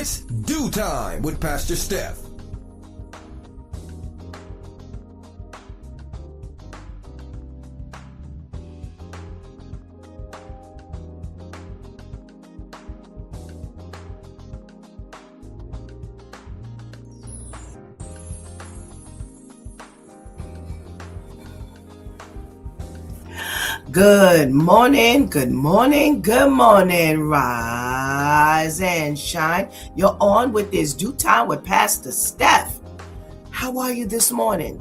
It's DEW Time with Pastor Steph. Good morning, good morning, good morning. Rise and shine. You're on with this DEW Time with Pastor Steph. How are you this morning?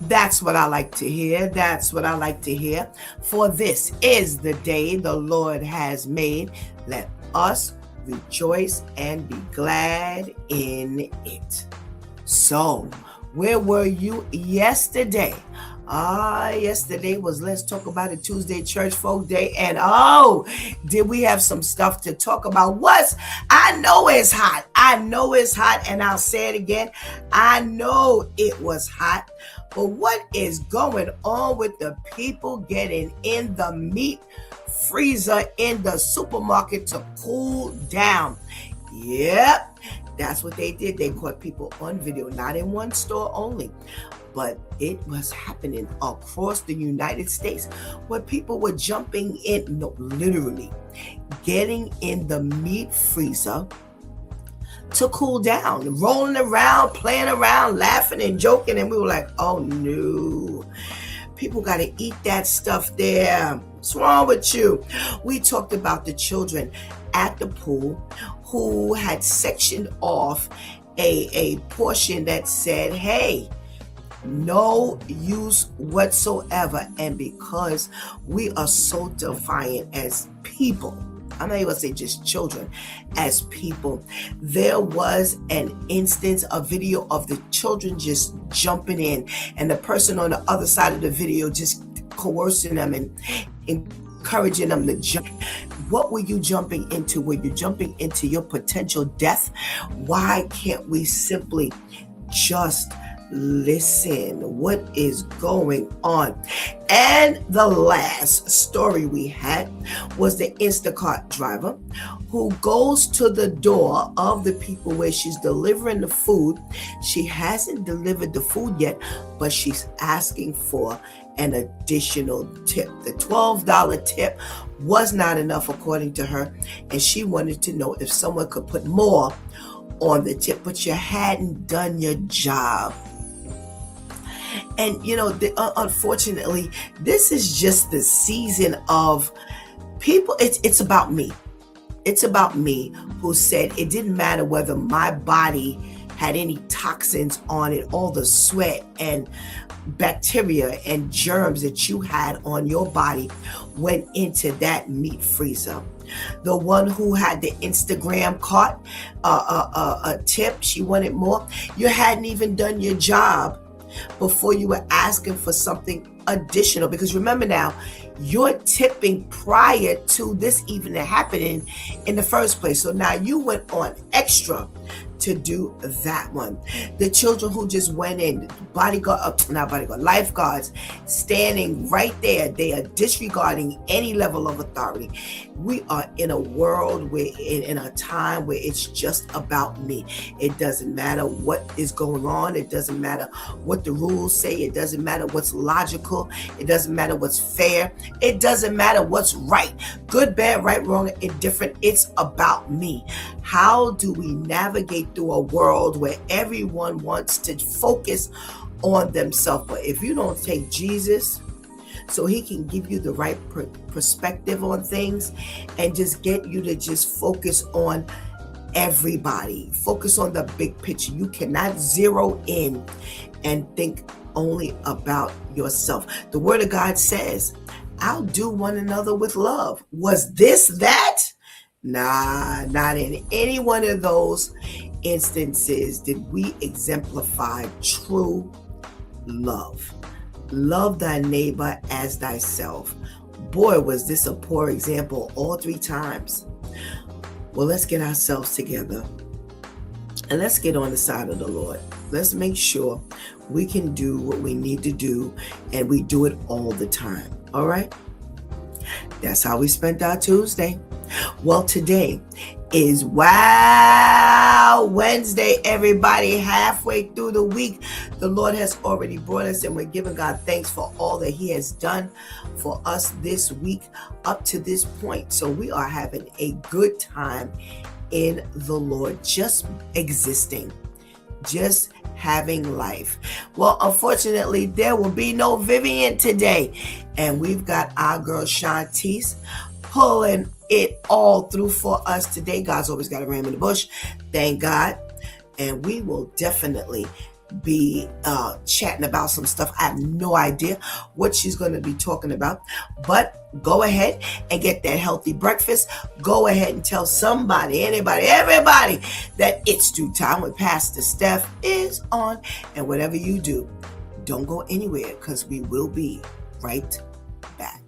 That's what I like to hear. That's what I like to hear. For this is the day the Lord has made. Let us rejoice and be glad in it. So, where were you yesterday? Yesterday was Let's Talk About It Tuesday, Church Folk Day. And did we have some stuff to talk about? I know it's hot. I know it's hot. And I'll say it again. I know it was hot. But what is going on with the people getting in the meat freezer in the supermarket to cool down? Yep. That's what they did. They caught people on video, not in one store only, but it was happening across the United States where people were jumping in, literally getting in the meat freezer to cool down, rolling around, playing around, laughing and joking. And we were like, oh no, people got to eat that stuff there. What's wrong with you? We talked about the children at the pool who had sectioned off a portion that said, hey, no use whatsoever. And because we are so defiant as people, I'm not even gonna say just children, as people, there was an instance, a video of the children just jumping in and the person on the other side of the video just coercing them and encouraging them to jump. What were you jumping into? Were you jumping into your potential death? Why can't we simply just listen? What is going on? And the last story we had was the Instacart driver who goes to the door of the people where she's delivering the food. She hasn't delivered the food yet, but she's asking for an additional tip. The $12 tip was not enough according to her, and she wanted to know if someone could put more on the tip, but you hadn't done your job. And unfortunately, this is just the season of people. It's about me. It's about me, who said it didn't matter whether my body had any toxins on it, all the sweat and bacteria and germs that you had on your body went into that meat freezer. The one who had the Instagram cart, a tip, she wanted more. You hadn't even done your job before you were asking for something additional. Because remember now, you're tipping prior to this even happening in the first place. So now you went on extra to do that one. The children who just went in, lifeguards standing right there. They are disregarding any level of authority. We are in a world where, in a time where it's just about me. It doesn't matter what is going on. It doesn't matter what the rules say. It doesn't matter what's logical. It doesn't matter what's fair. It doesn't matter what's right. Good, bad, right, wrong, indifferent. It's about me. How do we navigate through a world where everyone wants to focus on themselves? But if you don't take Jesus so he can give you the right perspective on things and just get you to just focus on everybody, focus on the big picture. You cannot zero in and think only about yourself. The word of God says, outdo one another with love. Was this that? Nah, not in any one of those instances did we exemplify true love. Love thy neighbor as thyself. Boy, was this a poor example all three times. Well, let's get ourselves together and let's get on the side of the Lord. Let's make sure we can do what we need to do, and we do it all the time. All right? That's how we spent our Tuesday. Well, today is Wow Wednesday, everybody. Halfway through the week, the Lord has already brought us, and we're giving God thanks for all that He has done for us this week up to this point. So we are having a good time in the Lord, just existing, just having life. Well, unfortunately, there will be no Vivian today, and we've got our girl Shantice pulling it all through for us today. God's always got a ram in the bush, thank God. And we will definitely be chatting about some stuff. I have no idea what she's going to be talking about, but go ahead and get that healthy breakfast. Go ahead and tell somebody, anybody, everybody that it's due time with Pastor Steph is on. And whatever you do, don't go anywhere, because we will be right back.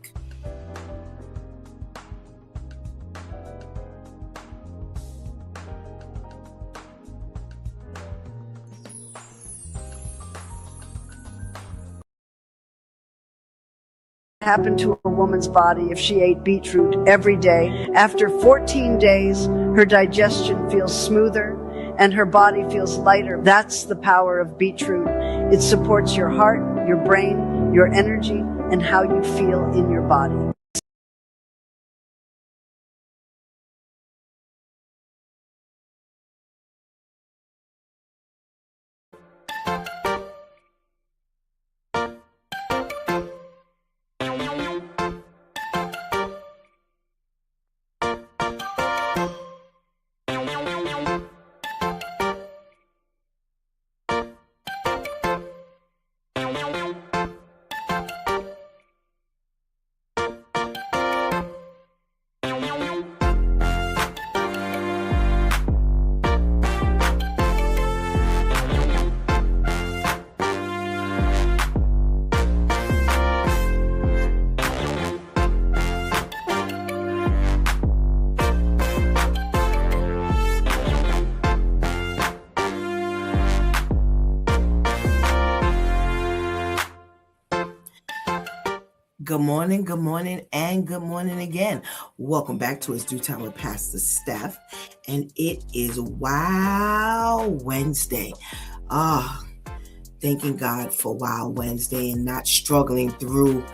Happen to a woman's body if she ate beetroot every day. After 14 days, her digestion feels smoother and her body feels lighter. That's the power of beetroot. It supports your heart, your brain, your energy, and how you feel in your body. Good morning, and good morning again. Welcome back to It's Due Time with Pastor Steph, and it is Wow Wednesday. Thanking God for Wow Wednesday and not struggling through,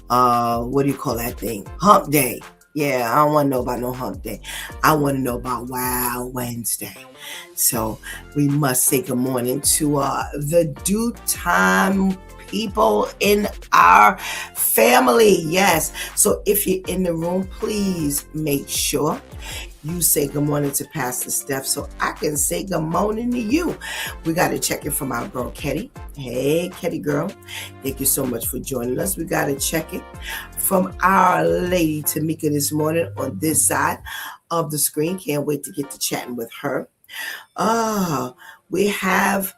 what do you call that thing? Hump Day. Yeah, I don't want to know about no hump day. I want to know about Wow Wednesday. So we must say good morning to the Due Time people in our family. Yes. So if you're in the room, please make sure you say good morning to Pastor Steph so I can say good morning to you. We got to check in from our girl, Ketty. Hey, Ketty girl. Thank you so much for joining us. We got to check it from our lady, Tamika, this morning on this side of the screen. Can't wait to get to chatting with her. We have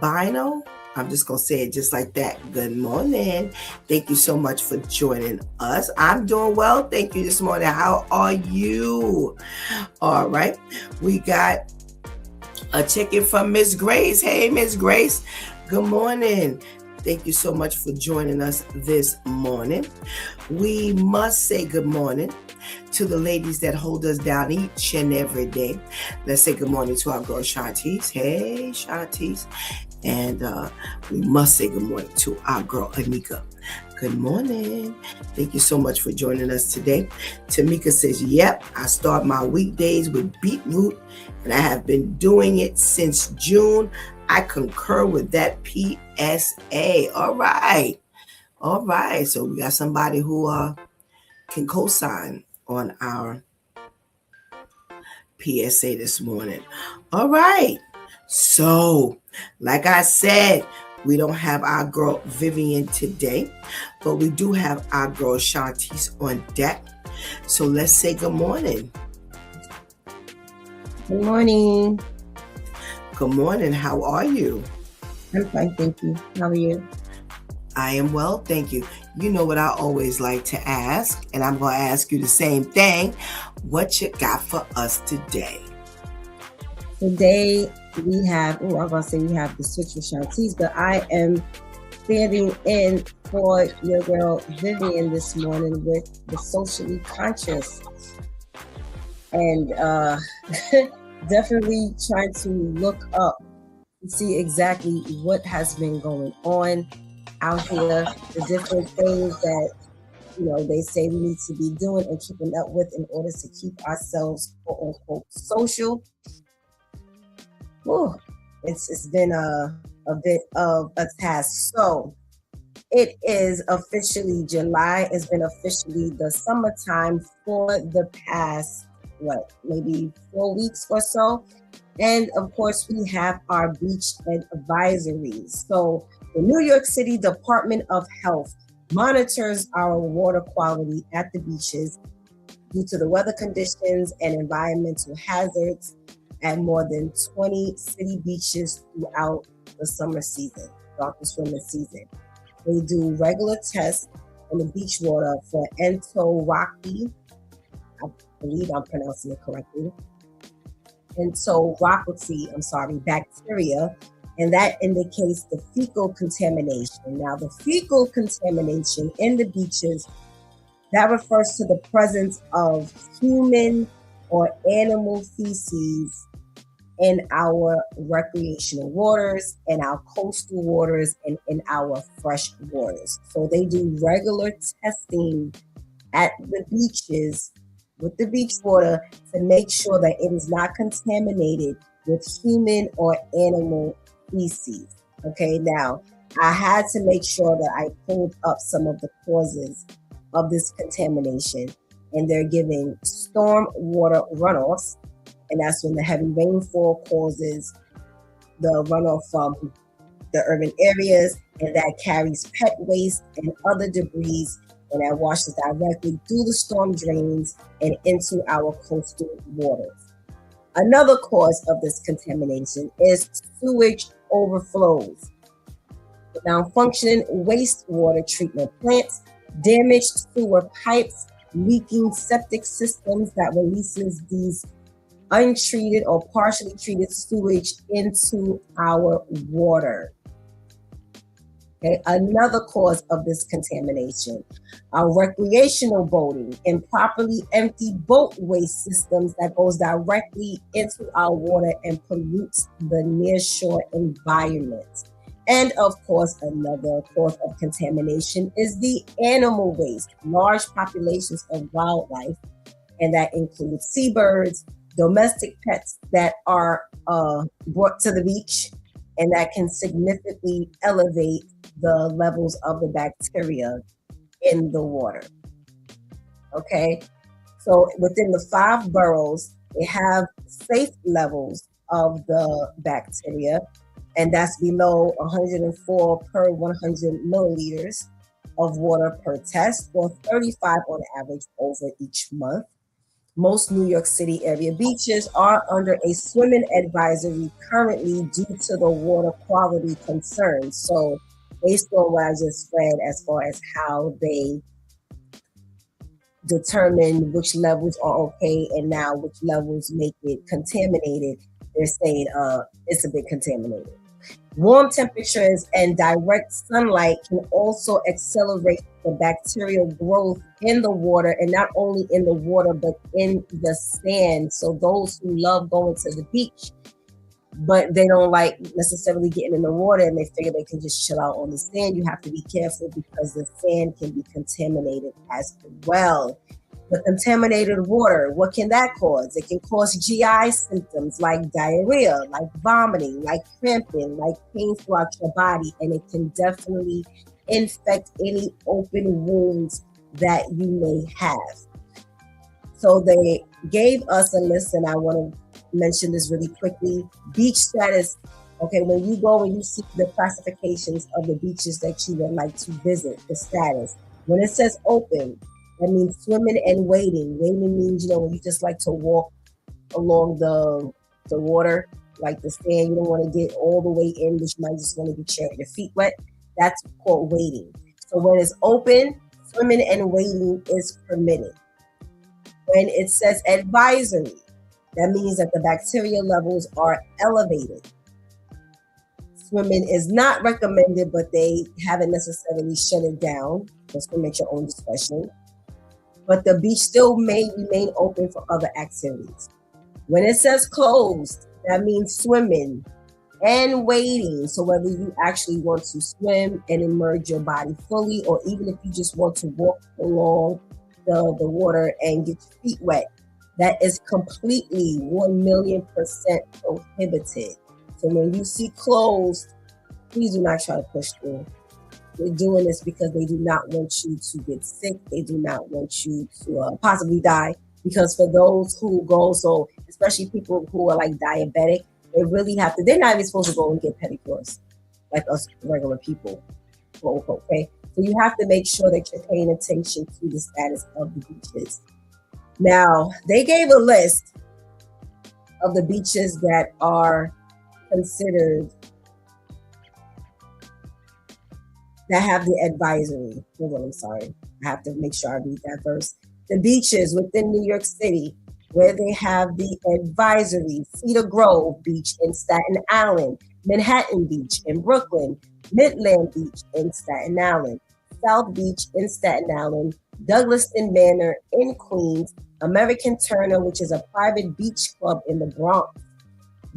Bino. I'm just going to say it just like that. Good morning. Thank you so much for joining us. I'm doing well. Thank you this morning. How are you? All right. We got a check-in from Miss Grace. Hey, Miss Grace. Good morning. Thank you so much for joining us this morning. We must say good morning to the ladies that hold us down each and every day. Let's say good morning to our girl Shantice. Hey, Shantice. And we must say good morning to our girl Anika. Good morning. Thank you so much for joining us today. Tamika says, yep, I start my weekdays with beetroot, and I have been doing it since June. I concur with that PSA. All right. All right. So we got somebody who can co-sign on our PSA this morning. All right. So, like I said, we don't have our girl Vivian today, but we do have our girl Shantice on deck. So let's say good morning. Good morning. Good morning. How are you? I'm fine, thank you. How are you? I am well, thank you. You know what I always like to ask, and I'm going to ask you the same thing. What you got for us today? Today we have, I'm going to say we have the switch with Shantice, but I am standing in for your girl Vivian this morning with the socially conscious, and definitely trying to look up and see exactly what has been going on out here, the different things that they say we need to be doing and keeping up with in order to keep ourselves quote unquote social. Whew, it's been a bit of a task. So it is officially July. It's been officially the summertime for the past, maybe 4 weeks or so. And of course, we have our beach advisories. So the New York City Department of Health monitors our water quality at the beaches due to the weather conditions and environmental hazards at more than 20 city beaches throughout the summer season, throughout the swimming season. They do regular tests on the beach water for enterococci, I believe I'm pronouncing it correctly, bacteria, and that indicates the fecal contamination. Now, the fecal contamination in the beaches, that refers to the presence of human or animal feces in our recreational waters, in our coastal waters, and in our fresh waters. So they do regular testing at the beaches with the beach water to make sure that it is not contaminated with human or animal feces. Okay, now I had to make sure that I pulled up some of the causes of this contamination, and they're giving storm water runoffs, and that's when the heavy rainfall causes the runoff from the urban areas, and that carries pet waste and other debris, and that washes directly through the storm drains and into our coastal waters. Another cause of this contamination is sewage overflows. Malfunctioning wastewater treatment plants, damaged sewer pipes, leaking septic systems that releases these untreated or partially treated sewage into our water. Okay, another cause of this contamination, our recreational boating, improperly empty boat waste systems that goes directly into our water and pollutes the nearshore environment. And of course, another cause of contamination is the animal waste, large populations of wildlife, and that includes seabirds, domestic pets that are brought to the beach, and that can significantly elevate the levels of the bacteria in the water. Okay, so within the 5 boroughs, they have safe levels of the bacteria, and that's below 104 per 100 milliliters of water per test, or 35 on average over each month. Most New York City area beaches are under a swimming advisory currently due to the water quality concerns. So based on what I just read as far as how they determine which levels are okay and now which levels make it contaminated, they're saying it's a bit contaminated. Warm temperatures and direct sunlight can also accelerate the bacterial growth in the water, and not only in the water, but in the sand. So those who love going to the beach, but they don't like necessarily getting in the water and they figure they can just chill out on the sand, you have to be careful because the sand can be contaminated as well. The contaminated water, what can that cause? It can cause GI symptoms like diarrhea, like vomiting, like cramping, like pain throughout your body, and it can definitely infect any open wounds that you may have. So they gave us a list, and I want to mention this really quickly. Beach status. Okay, when you go and you see the classifications of the beaches that you would like to visit, the status. When it says open, that means swimming and wading. Wading means, when you just like to walk along the water, like the sand. You don't want to get all the way in, but you might just want to get your feet wet. That's called wading. So when it's open, swimming and wading is permitted. When it says advisory, that means that the bacteria levels are elevated. swimming is not recommended, but they haven't necessarily shut it down. So swim at your own discretion. But the beach still may remain open for other activities. When it says closed, that means swimming and wading. So whether you actually want to swim and immerse your body fully, or even if you just want to walk along the water and get your feet wet, that is completely 1,000,000% prohibited. So when you see closed, please do not try to push through. They're doing this because they do not want you to get sick. They do not want you to possibly die. Because for those who go, so especially people who are like diabetic, they really have to, they're not even supposed to go and get pedicures like us regular people, quote unquote, okay? So you have to make sure that you're paying attention to the status of the beaches. Now, they gave a list of the beaches that are considered, that have the advisory. Hold on, I'm sorry. I have to make sure I read that verse. The beaches within New York City where they have the advisory: Cedar Grove Beach in Staten Island, Manhattan Beach in Brooklyn, Midland Beach in Staten Island, South Beach in Staten Island, Douglaston Manor in Queens, American Turner, which is a private beach club in the Bronx,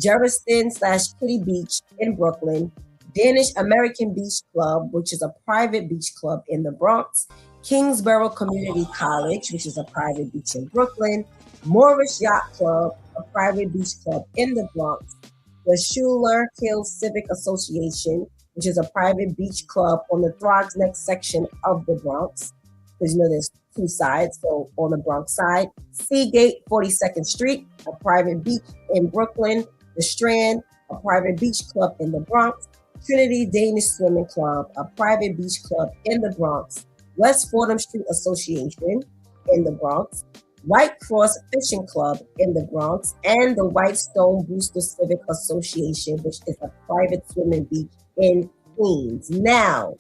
Jerriston/Kitty Beach in Brooklyn, Danish American Beach Club, which is a private beach club in the Bronx, Kingsborough Community College, which is a private beach in Brooklyn, Morris Yacht Club, a private beach club in the Bronx, the Schuler Hills Civic Association, which is a private beach club on the Throgs Neck section of the Bronx, because you know there's two sides, so on the Bronx side, Seagate 42nd Street, a private beach in Brooklyn, the Strand, a private beach club in the Bronx, Trinity Danish Swimming Club, a private beach club in the Bronx, West Fordham Street Association in the Bronx, White Cross Fishing Club in the Bronx, and the Whitestone Brewster Civic Association, which is a private swimming beach in Queens. Now,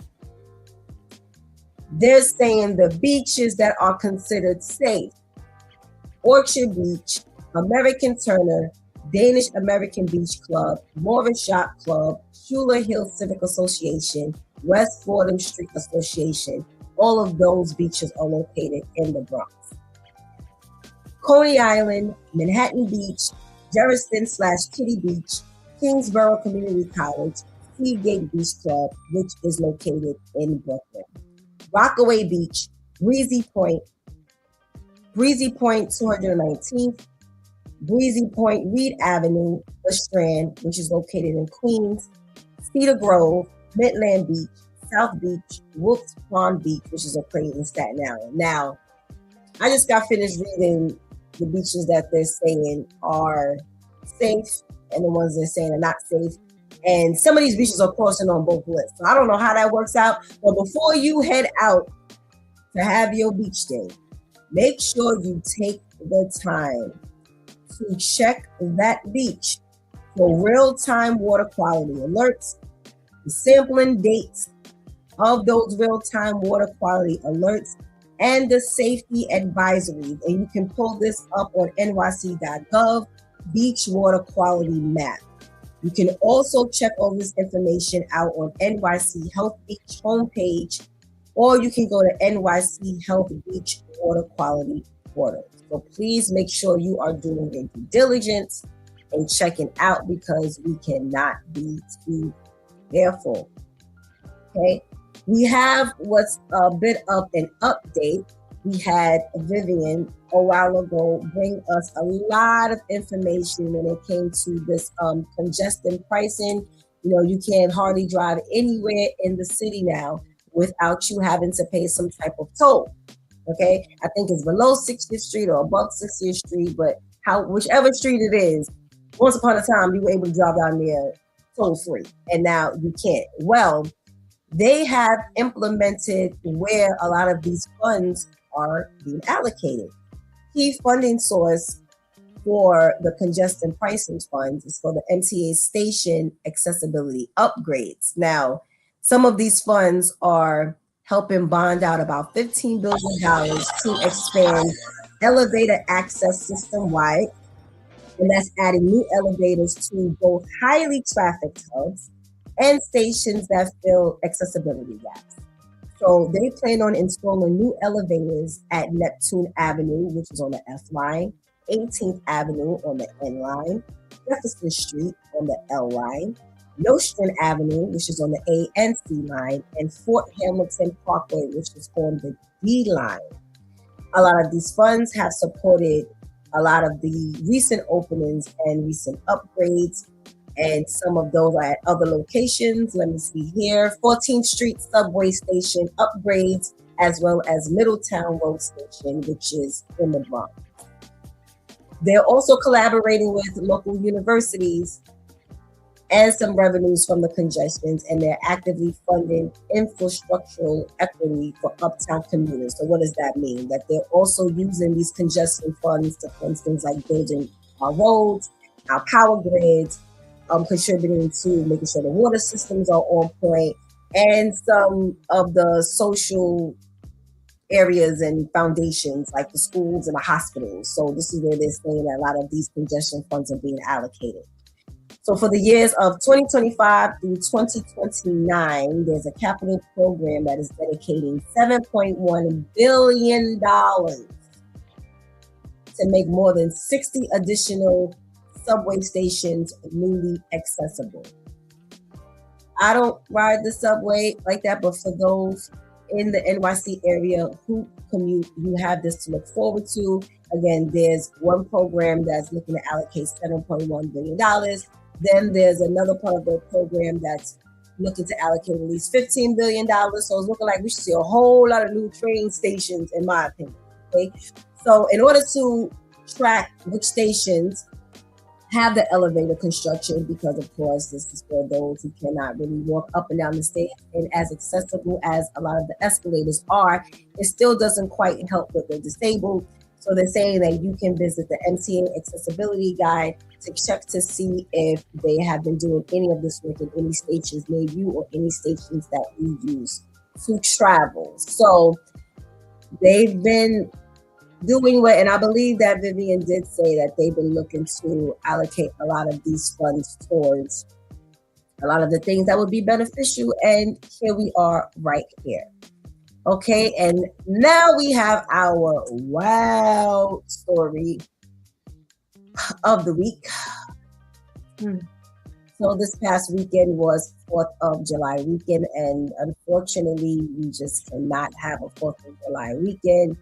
they're saying the beaches that are considered safe: Orchard Beach, American Turner, Danish American Beach Club, Morris Yacht Club, Schuler Hill Civic Association, West Fordham Street Association. All of those beaches are located in the Bronx. Coney Island, Manhattan Beach, Jerriston/Kitty Beach, Kingsborough Community College, Seagate Beach Club, which is located in Brooklyn. Rockaway Beach, Breezy Point 219th, Breezy Point, Reed Avenue, The Strand, which is located in Queens, Cedar Grove, Midland Beach, South Beach, Wolf's Pond Beach, which is located in Staten Island. Now, I just got finished reading the beaches that they're saying are safe and the ones they're saying are not safe. And some of these beaches are crossing on both lists. So I don't know how that works out. But before you head out to have your beach day, make sure you take the time to check that beach for real-time water quality alerts, the sampling dates of those real-time water quality alerts, and the safety advisories. And you can pull this up on nyc.gov, Beach Water Quality Map. You can also check all this information out on NYC Health Beach homepage, or you can go to NYC Health Beach Water Quality portal. So please make sure you are doing your due diligence and checking out, because we cannot be too careful. Okay. We have what's a bit of an update. We had Vivian a while ago bring us a lot of information when it came to this congestion pricing. You know, you can hardly drive anywhere in the city now without you having to pay some type of toll. Okay, I think it's below 60th Street or above 60th Street, but whichever street it is, once upon a time you were able to drive down there toll free, and now you can't. Well, they have implemented where a lot of these funds are being allocated. Key funding source for the congestion pricing funds is for the MTA station accessibility upgrades. Now, some of these funds are helping bond out about $15 billion to expand elevator access system-wide, and that's adding new elevators to both highly trafficked hubs and stations that fill accessibility gaps. So they plan on installing new elevators at Neptune Avenue, which is on the F line, 18th Avenue on the N line, Jefferson Street on the L line, Nostrand Avenue, which is on the A and C line, and Fort Hamilton Parkway, which is on the D line. A lot of these funds have supported a lot of the recent openings and recent upgrades, and some of those are at other locations. Let me see here. 14th Street Subway Station upgrades, as well as Middletown Road Station, which is in the Bronx. They're also collaborating with local universities and some revenues from the congestions, and they're actively funding infrastructural equity for uptown commuters. So what does that mean? That they're also using these congestion funds to fund things like building our roads, our power grids, contributing to making sure the water systems are on point, and some of the social areas and foundations like the schools and the hospitals. So this is where they're saying that a lot of these congestion funds are being allocated. So for the years of 2025 through 2029, there's a capital program that is dedicating $7.1 billion to make more than 60 additional subway stations newly accessible. I don't ride the subway like that, but for those in the NYC area who commute, you have this to look forward to. Again, there's one program that's looking to allocate $7.1 billion. Then there's another part of the program that's looking to allocate at least $15 billion. So it's looking like we should see a whole lot of new train stations, in my opinion. Okay, so in order to track which stations have the elevator construction, because of course this is for those who cannot really walk up and down the stairs, and as accessible as a lot of the escalators are, it still doesn't quite help with the disabled. So they're saying that you can visit the MTA accessibility guide to check to see if they have been doing any of this work in any stations near you or any stations that we use to travel. So they've been doing what, and I believe that Vivian did say that they've been looking to allocate a lot of these funds towards a lot of the things that would be beneficial. And here we are right here. Okay, and now we have our wow story of the week. So this past weekend was 4th of July weekend, and unfortunately, we just cannot have a 4th of July weekend,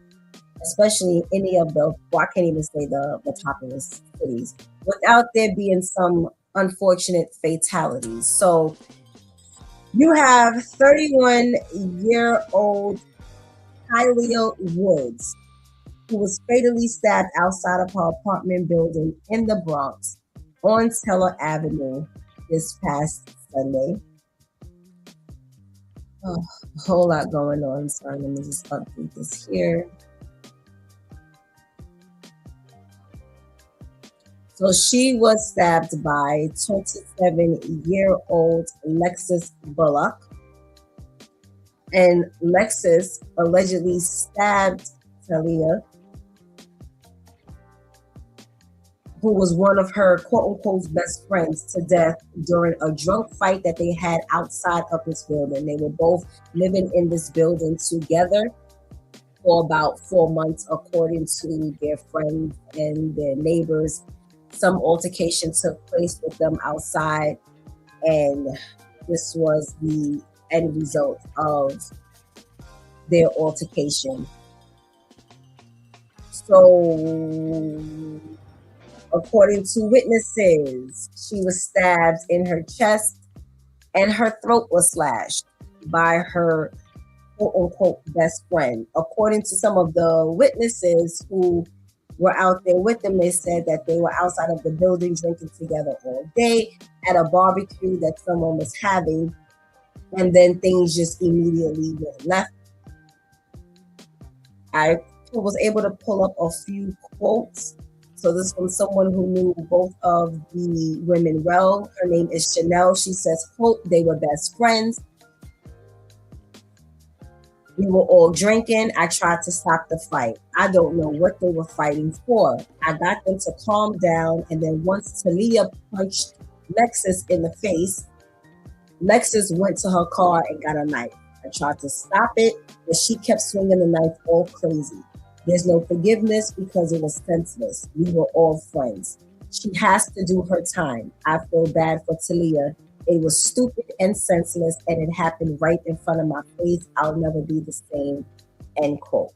especially in any of the, well, I can't even say the populous cities, without there being some unfortunate fatalities. So you have 31-year-old Kylia Woods, who was fatally stabbed outside of her apartment building in the Bronx on Teller Avenue this past Sunday. Oh, a whole lot going on. Sorry, let me just update this here. So she was stabbed by 27-year-old Lexus Bullock. And Lexus allegedly stabbed Talia, who was one of her quote-unquote best friends, to death during a drunk fight that they had outside of this building. They were both living in this building together for about 4 months, according to their friends and their neighbors. Some altercation took place with them outside, and this was the end result of their altercation. So, according to witnesses, she was stabbed in her chest and her throat was slashed by her quote-unquote best friend. According to some of the witnesses who were out there with them, they said that they were outside of the building drinking together all day at a barbecue that someone was having, and then things just immediately went left. I was able to pull up a few quotes. So this is from someone who knew both of the women well. Her name is Chanel. She says, quote, "They were best friends. We were all drinking. I tried to stop the fight. I don't know what they were fighting for. I got them to calm down. And then once Talia punched Lexus in the face, Lexus went to her car and got a knife. I tried to stop it, but she kept swinging the knife all crazy. There's no forgiveness because it was senseless. We were all friends. She has to do her time. I feel bad for Talia. It was stupid and senseless, and it happened right in front of my face. I'll never be the same, end quote.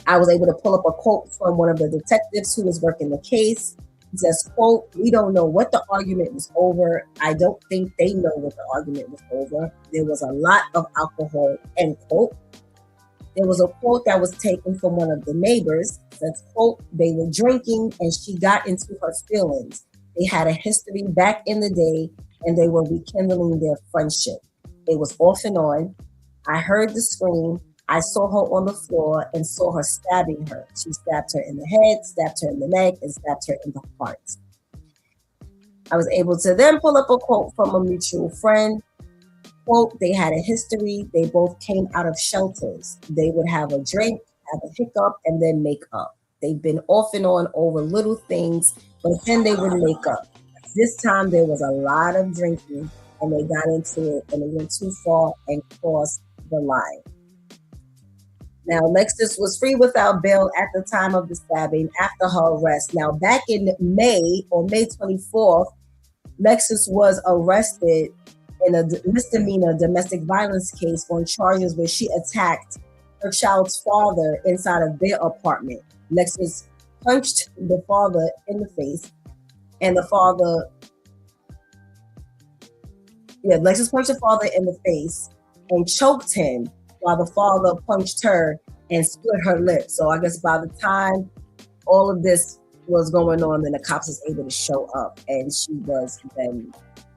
I was able to pull up a quote from one of the detectives who was working the case. He says, quote, "We don't know what the argument was over. I don't think they know what the argument was over. There was a lot of alcohol," end quote. There was a quote that was taken from one of the neighbors. It says, quote, "They were drinking and she got into her feelings. They had a history back in the day and they were rekindling their friendship. It was off and on. I heard the scream. I saw her on the floor and saw her stabbing her. She stabbed her in the head, stabbed her in the neck, and stabbed her in the heart." I was able to then pull up a quote from a mutual friend. Quote, "They had a history. They both came out of shelters. They would have a drink, have a hiccup, and then make up. They've been off and on over little things, but then they would make up. This time there was a lot of drinking and they got into it and it went too far and crossed the line." Now, Lexus was free without bail at the time of the stabbing after her arrest. Now, back in May, on May 24th, Lexus was arrested in a misdemeanor domestic violence case on charges where she attacked her child's father inside of their apartment. Lexus punched the father in the face, and Lexus punched the father in the face and choked him while the father punched her and split her lip. So I guess by the time all of this was going on, then the cops was able to show up and she was then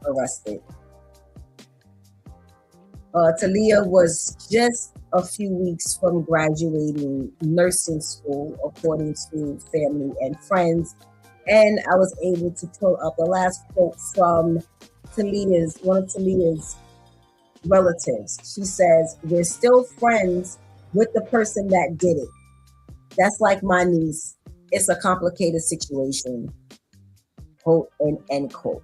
arrested. Talia was just a few weeks from graduating nursing school, according to family and friends. And I was able to pull up the last quote from one of Talia's relatives. She says, "We're still friends with the person that did it. That's like my niece. It's a complicated situation." Quote and end quote.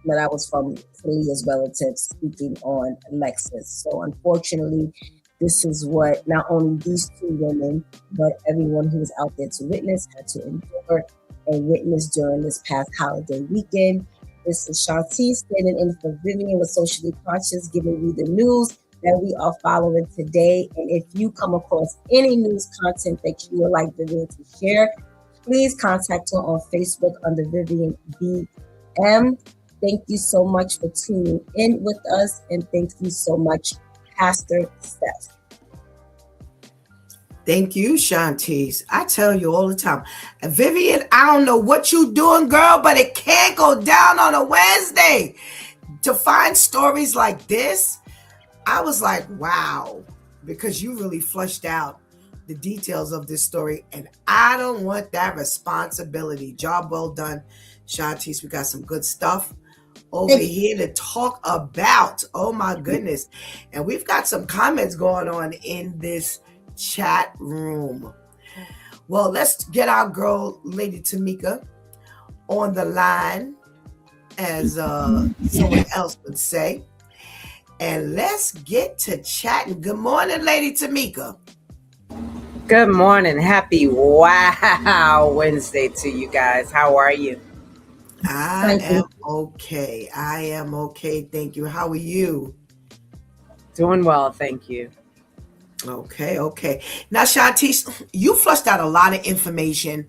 Now, that was from Talia's relatives speaking on Lexus. So unfortunately, this is what not only these two women, but everyone who was out there to witness had to endure and witness during this past holiday weekend. This is Shanti standing in for Vivian with Socially Conscious, giving you the news that we are following today. And if you come across any news content that you would like Vivian to share, please contact her on Facebook under Vivian BM. Thank you so much for tuning in with us. And thank you so much, Pastor Steph. Thank you, Shantice. I tell you all the time, Vivian, I don't know what you doing, girl, but it can't go down on a Wednesday. To find stories like this, I was like, wow, because you really flushed out the details of this story, and I don't want that responsibility. Job well done, Shantice. We got some good stuff over here to talk about. Oh my goodness. And we've got some comments going on in this chat room. Well, let's get our girl, Lady Tamika, on the line, as someone else would say. And let's get to chatting. Good morning, Lady Tamika. Good morning. Happy Wow Wednesday to you guys. How are you? I am okay. Thank you. How are you? Doing well, thank you. Okay. Now, Shantice, you flushed out a lot of information.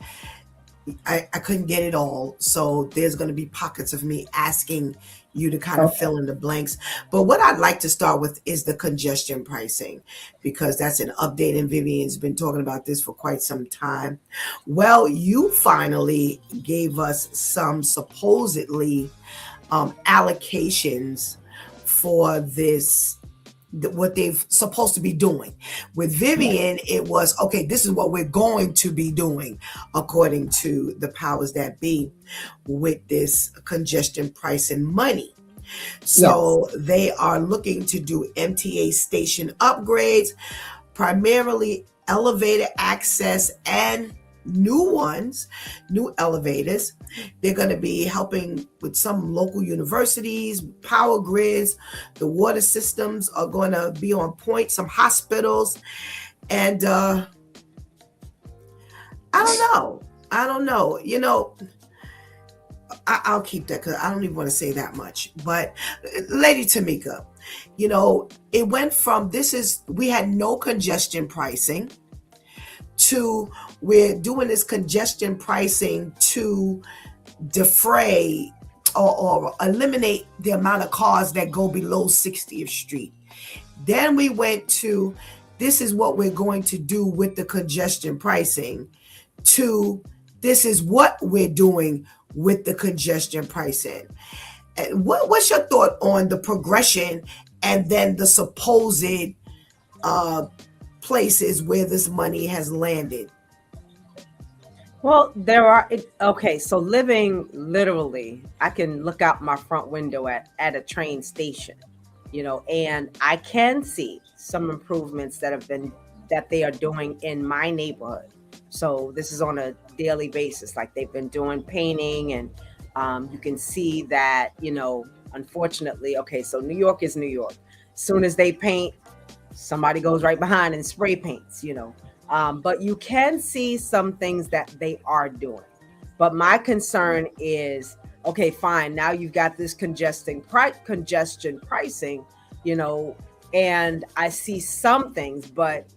I couldn't get it all. So there's going to be pockets of me asking you to kind of fill in the blanks. But what I'd like to start with is the congestion pricing, because that's an update, and Vivian's been talking about this for quite some time. Well, you finally gave us some supposedly allocations for this, what they've supposed to be doing. With Vivian, it was, okay, this is what we're going to be doing according to the powers that be with this congestion pricing money. So they are looking to do MTA station upgrades, primarily elevator access and new ones, new elevators. They're going to be helping with some local universities, power grids. The water systems are going to be on point, some hospitals. And I don't know. I'll keep that because I don't even want to say that much. But Lady Tamika, it went from we had no congestion pricing to we're doing this congestion pricing to defray or eliminate the amount of cars that go below 60th Street. Then we went to this is what we're going to do with the congestion pricing to this is what we're doing with the congestion pricing. And what's your thought on the progression and then the supposed places where this money has landed? Well, okay, so living literally, I can look out my front window at a train station, and I can see some improvements that they are doing in my neighborhood. So this is on a daily basis, like they've been doing painting, and you can see that, unfortunately, okay, so New York is New York. As soon as they paint, somebody goes right behind and spray paints, but you can see some things that they are doing. But my concern is, okay, fine, now you've got this congestion pricing, and I see some things, but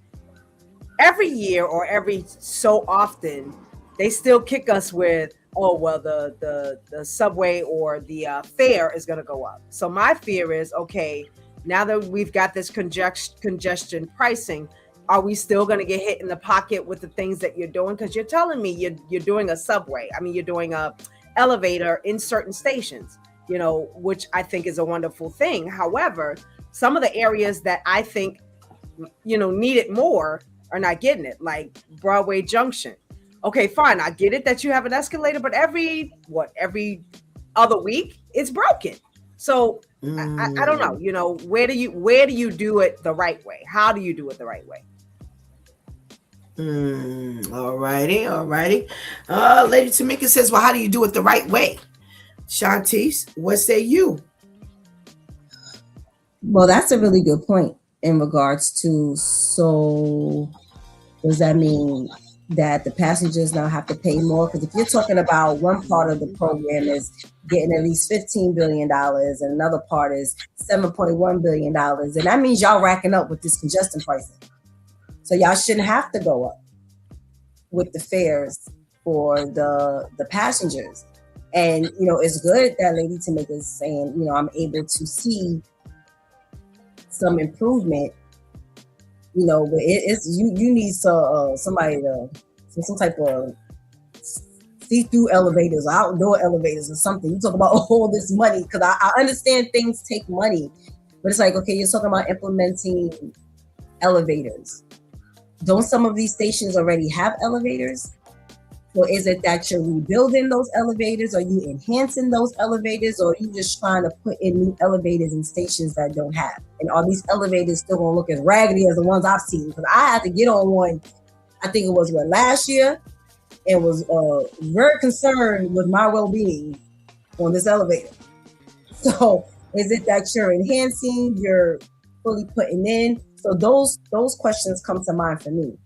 every year or every so often, they still kick us with, oh, well, the subway or the fare is going to go up. So my fear is, okay, now that we've got this congestion pricing, are we still going to get hit in the pocket with the things that you're doing? Because you're telling me you're doing a subway. I mean, you're doing a elevator in certain stations, which I think is a wonderful thing. However, some of the areas that I think, need it more are not getting it, like Broadway Junction. Okay, fine. I get it that you have an escalator, but every other week it's broken. So I don't know, where do you do it the right way? How do you do it the right way? All righty. Lady Tamika says, well, how do you do it the right way? Shantice, what say you? Well, that's a really good point in regards to, so does that mean that the passengers now have to pay more? Because if you're talking about one part of the program is getting at least $15 billion and another part is $7.1 billion, and that means y'all racking up with this congestion pricing. So y'all shouldn't have to go up with the fares for the passengers. And, it's good that Lady Tamika is saying, I'm able to see some improvement, but it's you need somebody to some type of see-through elevators, outdoor elevators or something. You talk about all this money, because I understand things take money, but it's like, okay, you're talking about implementing elevators. Don't some of these stations already have elevators? Or is it that you're rebuilding those elevators? Are you enhancing those elevators? Or are you just trying to put in new elevators in stations that don't have? And are these elevators still going to look as raggedy as the ones I've seen? Because I had to get on one, I think it was last year, and was very concerned with my well-being on this elevator. So is it that you're enhancing, you're fully putting in? So those questions come to mind for me.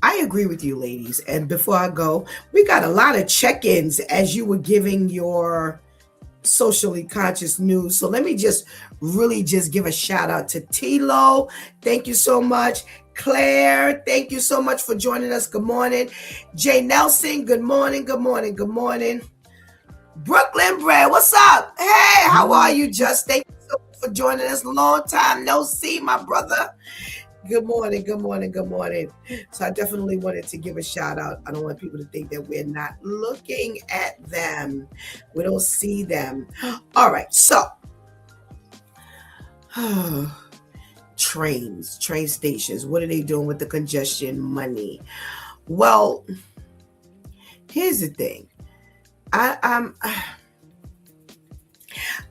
I agree with you, ladies. And before I go, we got a lot of check-ins as you were giving your socially conscious news. So let me just give a shout out to Tilo. Thank you so much. Claire, thank you so much for joining us. Good morning. Jay Nelson, good morning. Brooklyn Bread, what's up? Hey, how are you? Just thank you so much for joining us. Long time no see, my brother. Good morning. So I definitely wanted to give a shout out. I don't want people to think that we're not looking at them. We don't see them. All right. So train stations. What are they doing with the congestion money? Well, here's the thing.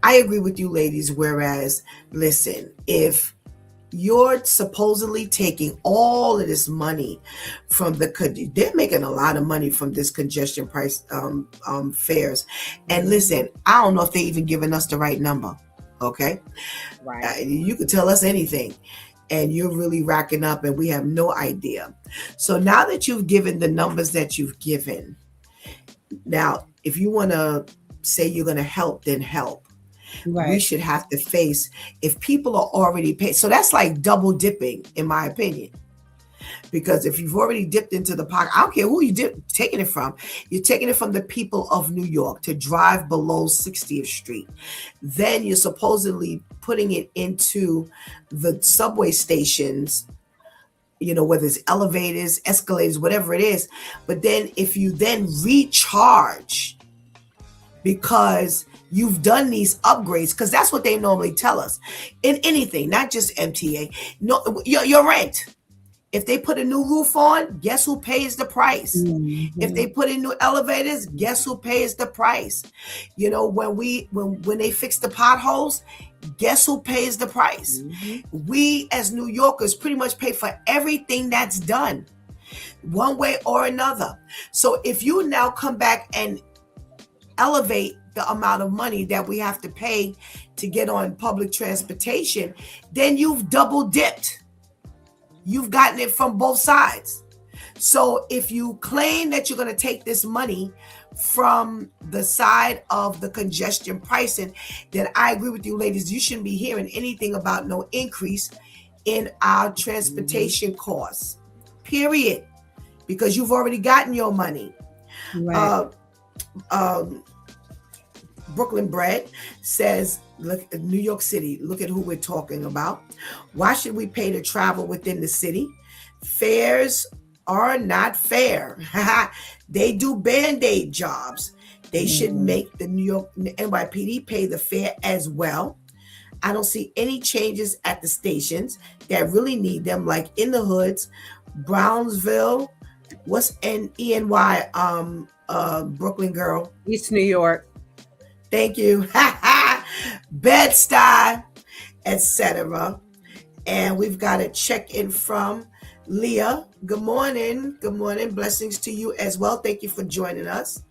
I agree with you, ladies. Whereas, listen, if you're supposedly taking all of this money from they're making a lot of money from this congestion price fares. And listen, I don't know if they even giving us the right number. Okay. Right. You could tell us anything and you're really racking up and we have no idea. So now that you've given the numbers that you've given, now, if you want to say you're going to help, then help. Right. We should have to face, if people are already paid. So that's like double dipping, in my opinion. Because if you've already dipped into the pocket, I don't care who you taking it from. You're taking it from the people of New York to drive below 60th Street. Then you're supposedly putting it into the subway stations, whether it's elevators, escalators, whatever it is. But then if you then recharge because you've done these upgrades, because that's what they normally tell us in anything, not just MTA. No, your rent. If they put a new roof on, guess who pays the price? Mm-hmm. If they put in new elevators, guess who pays the price? When they fix the potholes, guess who pays the price? Mm-hmm. We as New Yorkers pretty much pay for everything that's done, one way or another. So if you now come back and elevate the amount of money that we have to pay to get on public transportation, then you've double dipped. You've gotten it from both sides. So if you claim that you're going to take this money from the side of the congestion pricing, then I agree with you, ladies. You shouldn't be hearing anything about no increase in our transportation costs, period, because you've already gotten your money. Right. Brooklyn Bread says, look, New York City, look at who we're talking about. Why should we pay to travel within the city? Fares are not fair. They do Band-Aid jobs. They should make the New York NYPD pay the fare as well. I don't see any changes at the stations that really need them, like in the hoods, Brownsville, what's ENY, Brooklyn girl? East New York. Thank you. Bed-Stuy, etc. And we've got a check-in from Leah. Good morning. Good morning. Blessings to you as well. Thank you for joining us.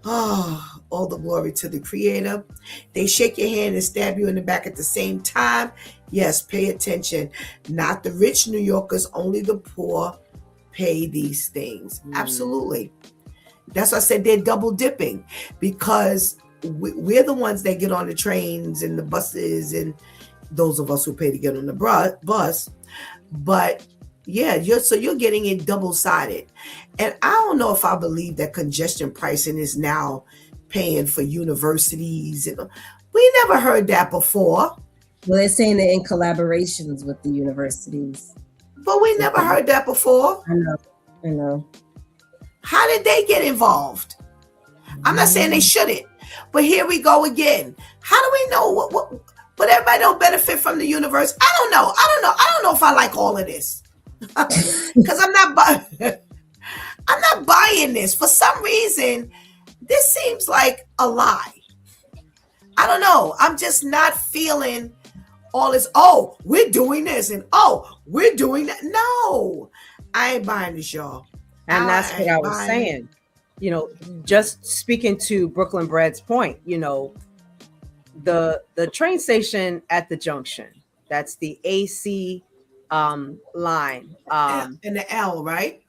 Oh, all the glory to the Creator. They shake your hand and stab you in the back at the same time. Yes, pay attention. Not the rich New Yorkers, only the poor pay these things. Absolutely. That's why I said they're double dipping, because we're the ones that get on the trains and the buses, and those of us who pay to get on the bus. But yeah, you're getting it double-sided. And I don't know if I believe that congestion pricing is now paying for universities. And we never heard that before. Well, they're saying they're in collaborations with the universities. But we never heard that before. I know. How did they get involved? I'm not saying they shouldn't, but here we go again. How do we know but everybody don't benefit from the universe? I don't know if I like all of this. Because I'm not buying this. For some reason, this seems like a lie. I don't know. I'm just not feeling all this, oh, we're doing this, and oh, we're doing that. No, I ain't buying this, y'all. And that's what I was saying. Just speaking to Brooklyn Bread's point, the train station at the junction, that's the AC line. And the L, right?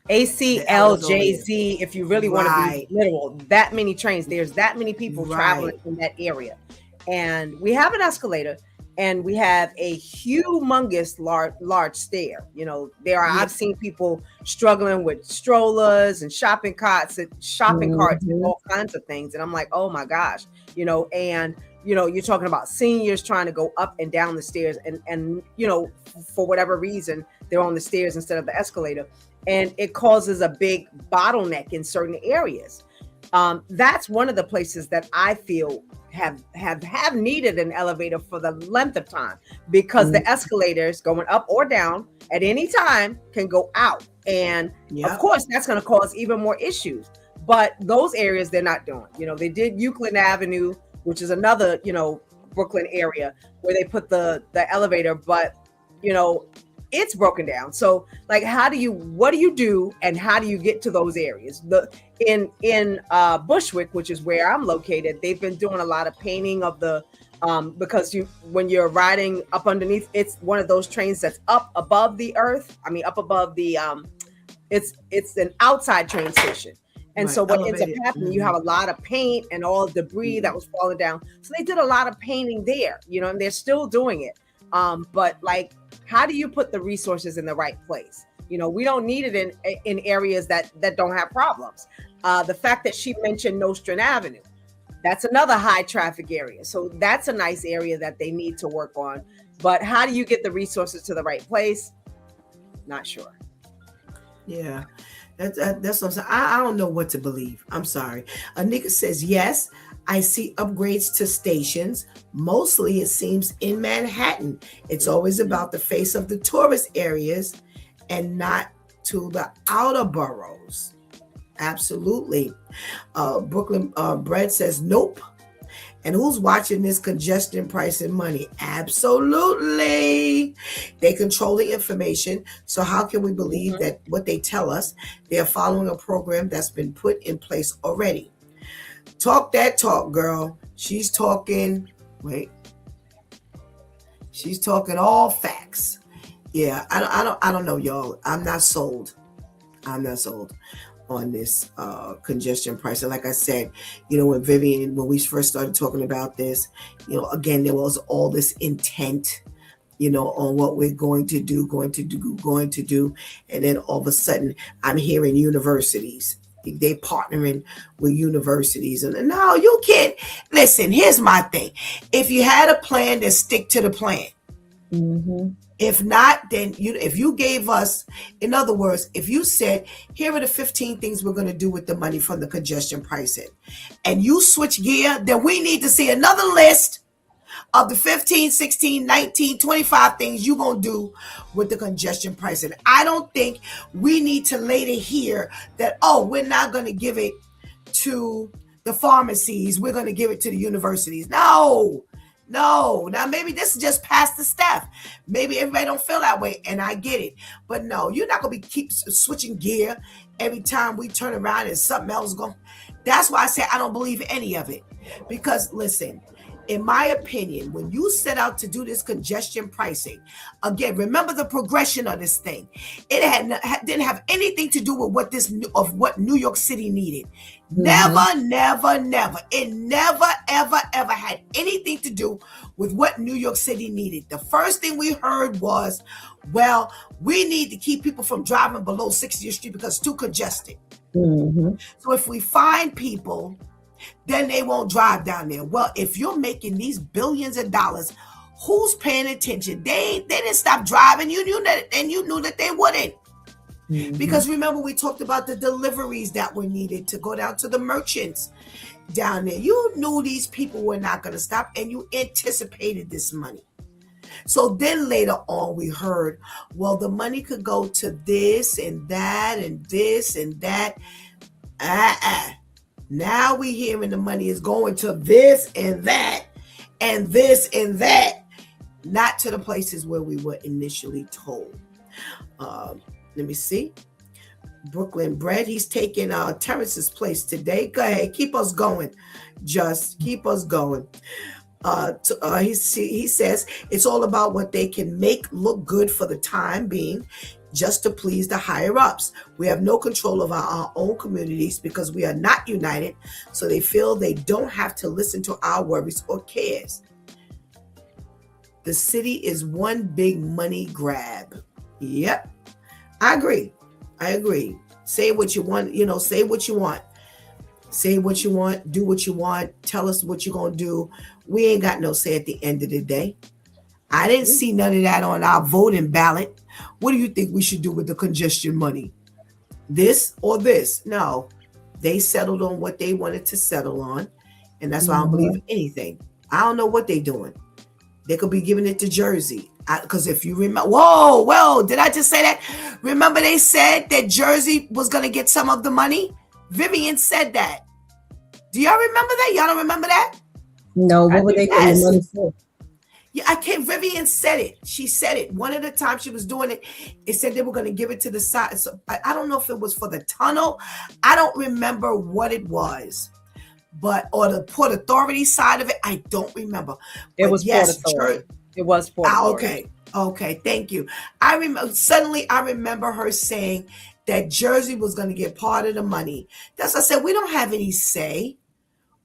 ACLJZ, if you really want to be literal, that many trains, there's that many people traveling in that area. And we have an escalator, and we have a humongous large stair. I've seen people struggling with strollers and shopping carts and all kinds of things. And I'm like, oh my gosh, and you're talking about seniors trying to go up and down the stairs, and for whatever reason, they're on the stairs instead of the escalator. And it causes a big bottleneck in certain areas. That's one of the places that I feel have needed an elevator for the length of time, because the escalators going up or down at any time can go out. And of course, that's going to cause even more issues. But those areas they're not doing. They did Euclid Avenue which is another, Brooklyn area where they put the elevator, but it's broken down. So like, what do you do and how do you get to those areas? In Bushwick, which is where I'm located, they've been doing a lot of painting of the because when you're riding up underneath, it's one of those trains that's up above the earth. I mean, up above the it's an outside train station. And Right, so what elevated. ends up happening, you have a lot of paint and all debris that was falling down. So they did a lot of painting there, and they're still doing it. But like, how do you put the resources in the right place? We don't need it in areas that don't have problems. The fact that she mentioned Nostrand Avenue, that's another high traffic area. So that's a nice area that they need to work on. But how do you get the resources to the right place? Not sure. Yeah. That's what I'm saying. I don't know what to believe. I'm sorry. Anika says, yes, I see upgrades to stations. Mostly, it seems, in Manhattan. It's always about the face of the tourist areas and not to the outer boroughs. Absolutely. Brooklyn Bread says, nope. And who's watching this congestion, price, and money? Absolutely. They control the information. So how can we believe that what they tell us, they're following a program that's been put in place already? Talk that talk, girl. She's talking all facts. Yeah, I don't know, y'all. I'm not sold on this congestion pricing. Like I said, when we first started talking about this, again, there was all this intent, on what we're going to do. And then all of a sudden I'm hearing universities. They partnering with universities. And no, you can't. Listen, here's my thing. If you had a plan, then stick to the plan. Mm-hmm. If not, then if you gave us, in other words, if you said, here are the 15 things we're going to do with the money from the congestion pricing, and you switch gear, then we need to see another list of the 15, 16, 19, 25 things you're going to do with the congestion pricing. I don't think we need to later hear that, we're not going to give it to the pharmacies. We're going to give it to the universities. No. Now maybe this is just past the Steph. Maybe everybody don't feel that way, and I get it. But no, you're not gonna keep switching gear every time we turn around and something else going. That's why I say I don't believe any of it. Because listen, in my opinion, when you set out to do this congestion pricing, again, remember the progression of this thing. It didn't have anything to do with what New York City needed. Mm-hmm. Never. It never, ever had anything to do with what New York City needed. The first thing we heard was, well, we need to keep people from driving below 60th Street because it's too congested. Mm-hmm. So if we find people, then they won't drive down there. Well, if you're making these billions of dollars, who's paying attention? They didn't stop driving. You knew that, and you knew that they wouldn't. Mm-hmm. Because remember, we talked about the deliveries that were needed to go down to the merchants down there. You knew these people were not going to stop, and you anticipated this money. So then later on, we heard, well, the money could go to this and that and this and that. Now we hearing the money is going to this and that and this and that, not to the places where we were initially told. Let me see. Brooklyn Bread, he's taking Terrence's place today. Go ahead, keep us going. Just keep us going. He says it's all about what they can make look good for the time being, just to please the higher ups. We have no control over our own communities because we are not united, so they feel they don't have to listen to our worries or cares. The city is one big money grab. Yep, I agree. Say what you want, say what you want. Say what you want, do what you want, tell us what you're going to do. We ain't got no say at the end of the day. I didn't see none of that on our voting ballot. What do you think we should do with the congestion money? This or this? No, they settled on what they wanted to settle on. And that's why I don't believe anything. I don't know what they're doing. They could be giving it to Jersey. Because if you remember, whoa, did I just say that? Remember they said that Jersey was going to get some of the money? Vivian said that. Do y'all remember that? Y'all don't remember that? No, I what were think they getting the Yes. money for? Yeah, I can't. Vivian said it. She said it. One of the times she was doing it, it said they were going to give it to the side. So I don't know if it was for the tunnel. I don't remember what it was, but or the Port Authority side of it. I don't remember. it But was Port yes, Authority. It was Port Authority. okay, okay. Thank you. I remember. Suddenly, I remember her saying that Jersey was going to get part of the money. That's what I said. We don't have any say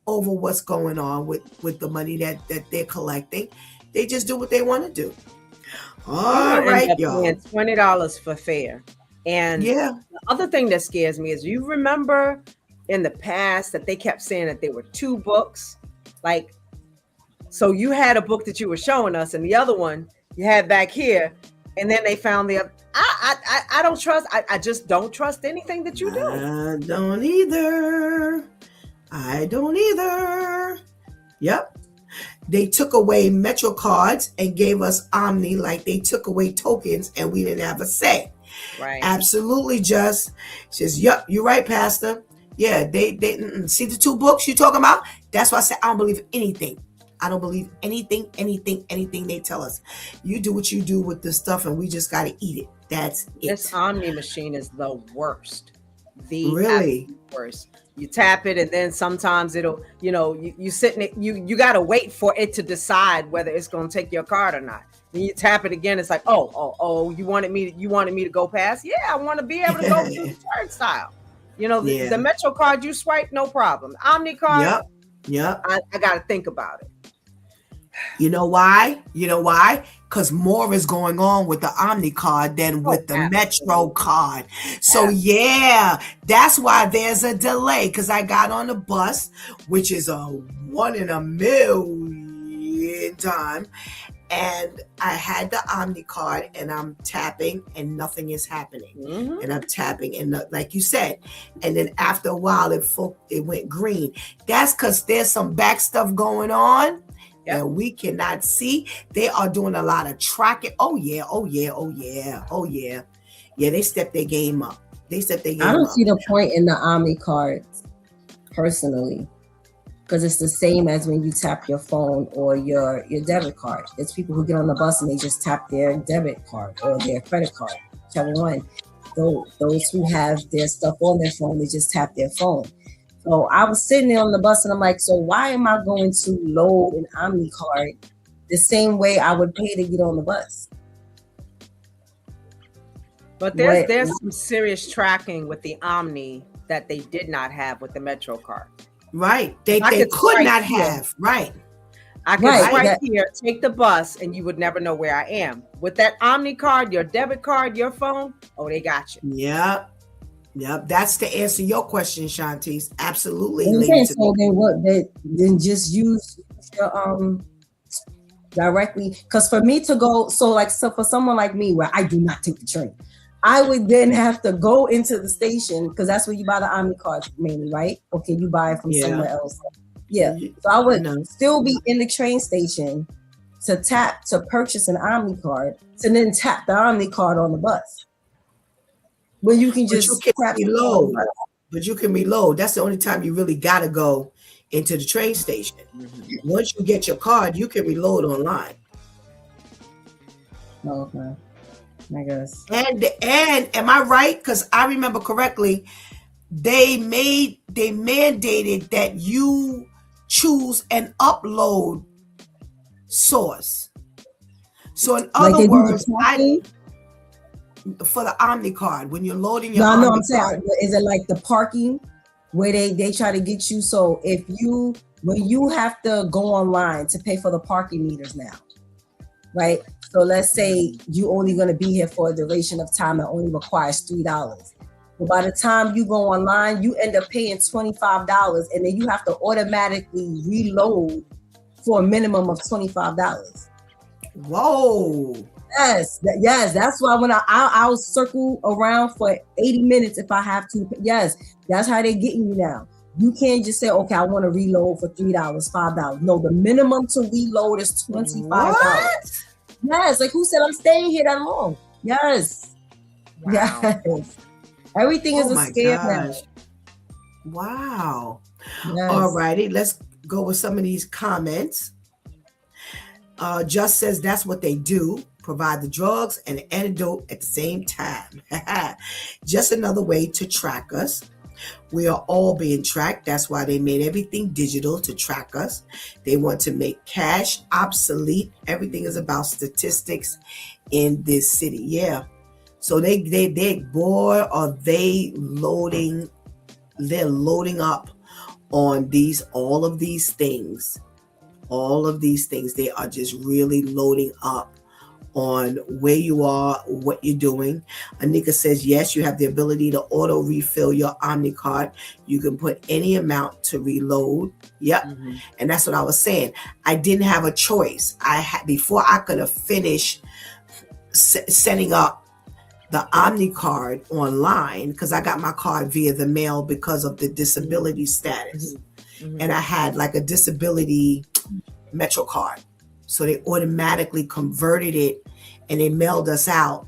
over what's going on with the money that they're collecting. They just do what they want to do. We're All gonna end right, up y'all. paying $20 for fare. And Yeah. the other thing that scares me is, you remember in the past that they kept saying that there were 2 books. Like, so you had a book that you were showing us, and the other one you had back here, and then they found the other. I don't trust. I just don't trust anything that you do. I don't either. I don't either. Yep. They took away Metro cards and gave us Omni, like they took away tokens and we didn't have a say. Right. Absolutely, just says, yep, you're right, Pastor. Yeah, they see the 2 books you talking about. That's why I said I don't believe anything. I don't believe anything they tell us. You do what you do with this stuff, and we just got to eat it. That's it. This Omni machine is the worst. The Really? absolute worst. You tap it, and then sometimes it'll, you sit in it, you got to wait for it to decide whether it's going to take your card or not. Then you tap it again. It's like, oh, you wanted me to go past? Yeah, I want to be able to go through the turnstile. Yeah. The Metro card you swipe, no problem. Omni card, Yep. I got to think about it. You know why? Because more is going on with the Omni card than with the Metro card. So yeah, that's why there's a delay. Because I got on the bus, which is a 1 in a million time, and I had the Omni card, and I'm tapping, and nothing is happening. Mm-hmm. And I'm tapping, and like you said, and then after a while, it went green. That's because there's some back stuff going on. Yep. And we cannot see. They are doing a lot of tracking. Oh yeah. Yeah, they stepped their game up. I don't see the point in the Omni cards personally, because it's the same as when you tap your phone or your debit card. It's people who get on the bus and they just tap their debit card or their credit card, whichever one. Those who have their stuff on their phone, they just tap their phone. So I was sitting there on the bus and I'm like, so why am I going to load an Omni card the same way I would pay to get on the bus? But there's some serious tracking with the Omni that they did not have with the Metro card. Right. They could not have. Right. I could swipe here, take the bus, and you would never know where I am. With that Omni card, your debit card, your phone, they got you. Yep, that's to answer your question, Shantice. Absolutely. Okay, so then just use your directly, because for me to go, so for someone like me where I do not take the train, I would then have to go into the station, because that's where you buy the Omni cards mainly, right? Or can you buy it from somewhere else? Yeah. So I would still be in the train station to purchase an Omni card, to then tap the Omni card on the bus. When you can reload. But you can reload. That's the only time you really gotta go into the train station. Mm-hmm. Once you get your card, you can reload online. Okay. I guess. And am I right? Because I remember correctly, they mandated that you choose an upload source. So in other words, for the Omni card, when you're loading your Omni I'm saying, is it like the parking where they try to get you? So when you have to go online to pay for the parking meters now, right? So let's say you only going to be here for a duration of time that only requires $3. But by the time you go online, you end up paying $25, and then you have to automatically reload for a minimum of $25. Whoa. Yes. That's why when I'll circle around for 80 minutes if I have to. Yes, that's how they're getting you now. You can't just say, okay, I want to reload for $3, $5. No, the minimum to reload is $25. What? Yes, like who said I'm staying here that long? Yes. Wow. Yes. Everything is a scam now. Wow. Yes. All righty. Let's go with some of these comments. Just says that's what they do, provide the drugs and the antidote at the same time. Just another way to track us. We are all being tracked. That's why they made everything digital to track us. They want to make cash obsolete. Everything is about statistics in this city. Yeah. So they boy, are they loading, they're loading up on all of these things. All of these things, they are just really loading up on where you are, what you're doing. Anika says, yes, you have the ability to auto refill your Omni card. You can put any amount to reload. Yep. Mm-hmm. And that's what I was saying. I didn't have a choice. Before I could have finished setting up the Omni card online, because I got my card via the mail because of the disability status. Mm-hmm. And I had like a disability Metro card. So they automatically converted it and they mailed us out.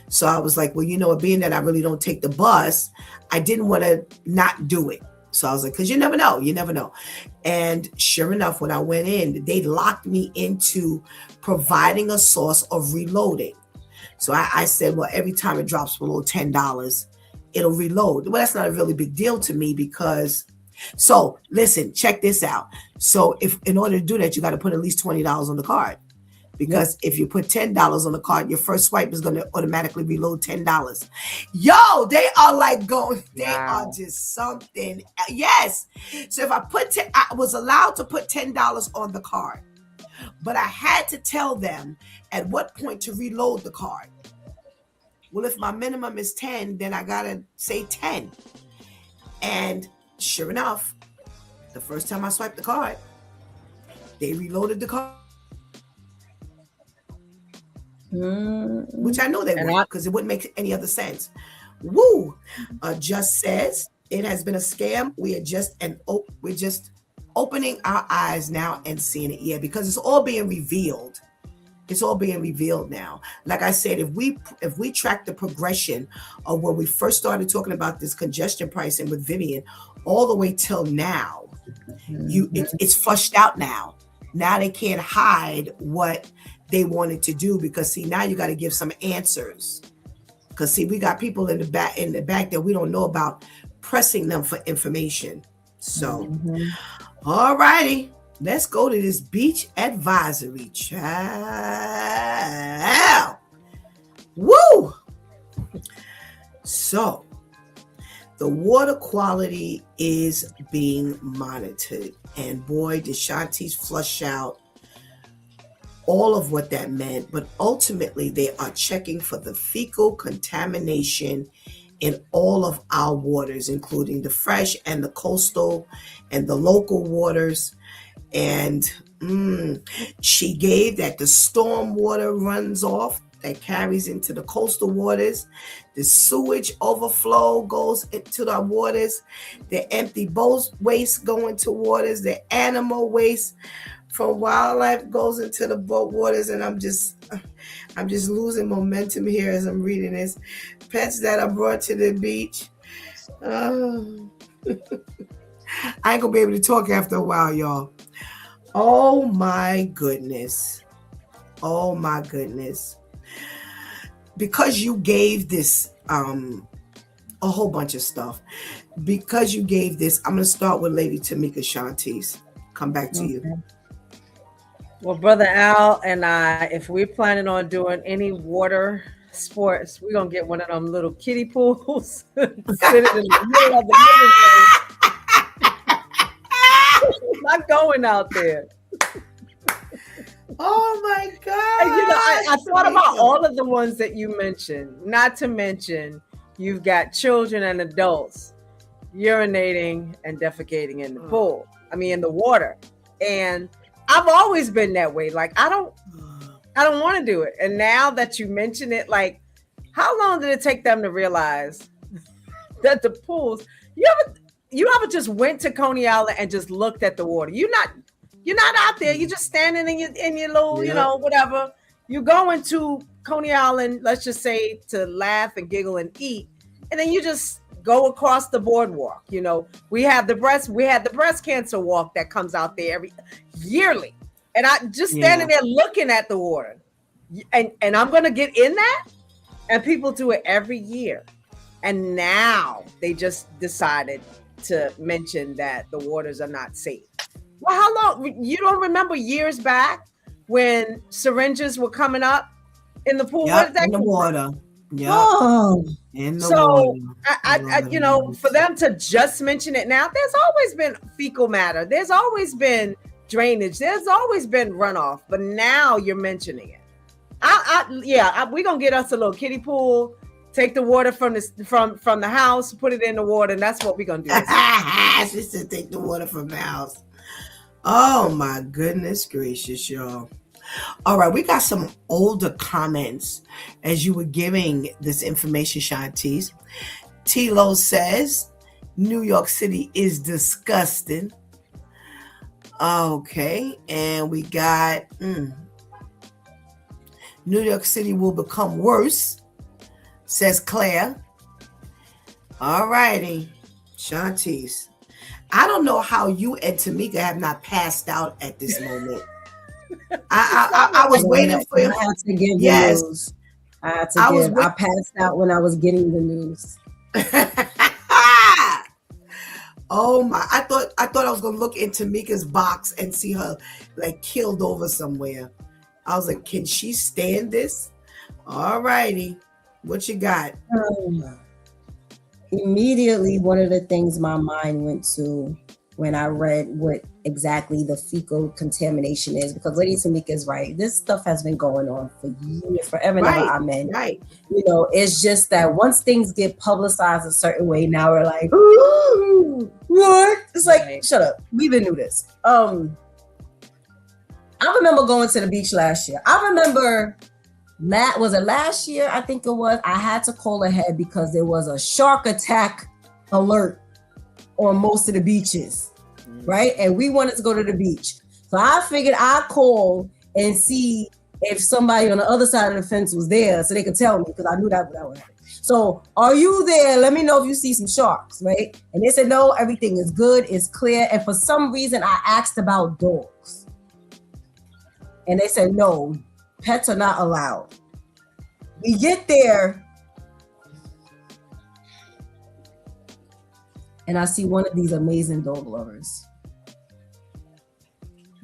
So I was like, well, you know what, being that I really don't take the bus, I didn't want to not do it. So I was like, because you never know. And sure enough, when I went in, they locked me into providing a source of reloading. So I said, well, every time it drops below $10, it'll reload. Well, that's not a really big deal to me because, so listen, check this out. So if in order to do that, you got to put at least $20 on the card. Because if you put $10 on the card, your first swipe is going to automatically reload $10. Yo, they are like going, they are just something. Yes. So if I was allowed to put $10 on the card, but I had to tell them at what point to reload the card. Well, if my minimum is 10, then I got to say 10. And sure enough, the first time I swiped the card, they reloaded the card. Which I know they would, because it wouldn't make any other sense. Woo! Just says it has been a scam. We're just opening our eyes now and seeing it. Yeah, because it's all being revealed. It's all being revealed now. Like I said, if we track the progression of when we first started talking about this congestion pricing with Vivian, all the way till now, it's flushed out now. Now they can't hide what they wanted to do, because see, now you got to give some answers, because see, we got people in the back that we don't know about, pressing them for information. So all righty, let's go to this beach advisory, child. Woo! So the water quality is being monitored, and boy, did Shanti's flush out all of what that meant. But ultimately, they are checking for the fecal contamination in all of our waters, including the fresh and the coastal and the local waters. And she gave that the storm water runs off, that carries into the coastal waters. The sewage overflow goes into the waters. The empty boat waste go into waters. The animal waste from wildlife goes into the boat waters. And I'm just losing momentum here as I'm reading this. Pets that are brought to the beach. I ain't gonna be able to talk after a while, y'all. Oh my goodness. Oh my goodness. Because you gave this a whole bunch of stuff. Because you gave this, I'm gonna start with Lady Tamika Shanti's. Come back to you. Well, Brother Al and I, if we're planning on doing any water sports, we're going to get one of them little kiddie pools. Sit it in the middle of the living room. Not going out there. Oh, my God. And, you know, I thought about all of the ones that you mentioned, not to mention you've got children and adults urinating and defecating in the pool. I mean, in the water. And I've always been that way. Like, I don't want to do it. And now that you mention it, like, how long did it take them to realize that the pools, you ever just went to Coney Island and just looked at the water? You're not out there. You're just standing in your little, you know, whatever. You go into Coney Island, let's just say, to laugh and giggle and eat. And then you just go across the boardwalk. You know, we had the breast cancer walk that comes out there every yearly. And I just standing there looking at the water. And I'm gonna get in that, and people do it every year. And now they just decided to mention that the waters are not safe. Well, how long? You don't remember years back when syringes were coming up in the pool? Yep, in the water. Yeah. Oh. In the So water. you know, for them to just mention it now, there's always been fecal matter. There's always been drainage. There's always been runoff. But now you're mentioning it. We're gonna get us a little kiddie pool. Take the water from the house, put it in the water, and that's what we're gonna do. Sister, take the water from the house. Oh my goodness gracious, y'all. All right, we got some older comments as you were giving this information, Shantice. T-Lo says, New York City is disgusting. Okay, and we got New York City will become worse, says Claire. All righty, Shantice. I don't know how you and Tamika have not passed out at this moment. I was waiting for you. I had to give the news. I passed out when I was getting the news. Oh my! I thought I was gonna look in Tamika's box and see her like killed over somewhere. I was like, can she stand this? All righty, what you got? Immediately, one of the things my mind went to when I read what exactly the fecal contamination is, because Lady Tamika is right. This stuff has been going on for years, forever and ever. Amen. Right. You know, it's just that once things get publicized a certain way, now we're like, ooh, what? It's like, shut up. We've been through this. I remember going to the beach last year. I remember was it last year? I think it was. I had to call ahead because there was a shark attack alert on most of the beaches, right? And we wanted to go to the beach. So I figured I'd call and see if somebody on the other side of the fence was there so they could tell me, because I knew that would happen. So, are you there? Let me know if you see some sharks, right? And they said, no, everything is good, it's clear. And for some reason, I asked about dogs. And they said, no, pets are not allowed. We get there, and I see one of these amazing dog lovers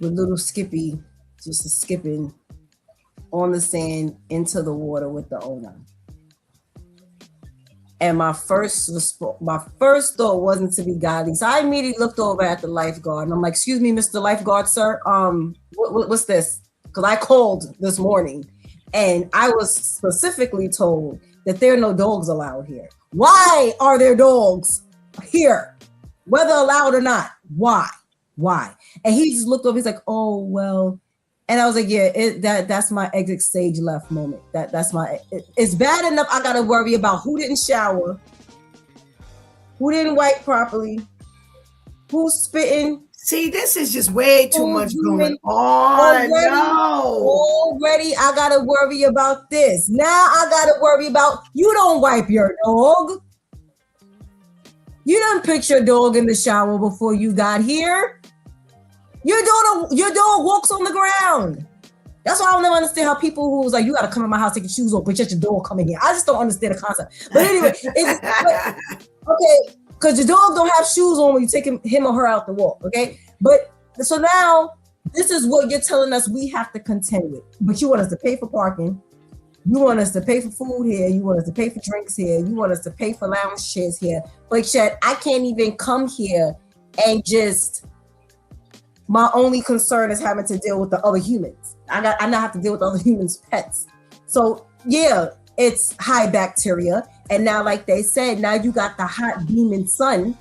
with little Skippy just skipping on the sand into the water with the owner. And my first thought wasn't to be godly. So I immediately looked over at the lifeguard and I'm like, excuse me, Mr. Lifeguard, sir, what's this? Because I called this morning and I was specifically told that there are no dogs allowed here. Why are there dogs here? Whether allowed or not, why? And he just looked up, he's like, oh, well. And I was like, yeah, that's my exit stage left moment. It's bad enough I got to worry about who didn't shower, who didn't wipe properly, who's spitting. See, this is just way too much going on. Already, I got to worry about this. Now I got to worry about, you don't wipe your dog. You done put your dog in the shower before you got here. Your dog walks on the ground. That's why I don't never understand how people who was like, you got to come in my house, take your shoes off, but yet your dog come in here. I just don't understand the concept. But anyway, okay, because your dog don't have shoes on when you take him or her out to walk, okay? But so now this is what you're telling us we have to contend with. But you want us to pay for parking. You want us to pay for food here. You want us to pay for drinks here. You want us to pay for lounge chairs here. But yet I can't even come here and just, my only concern is having to deal with the other humans. I now have to deal with the other humans' pets. So yeah, it's high bacteria. And now, like they said, now you got the hot beaming sun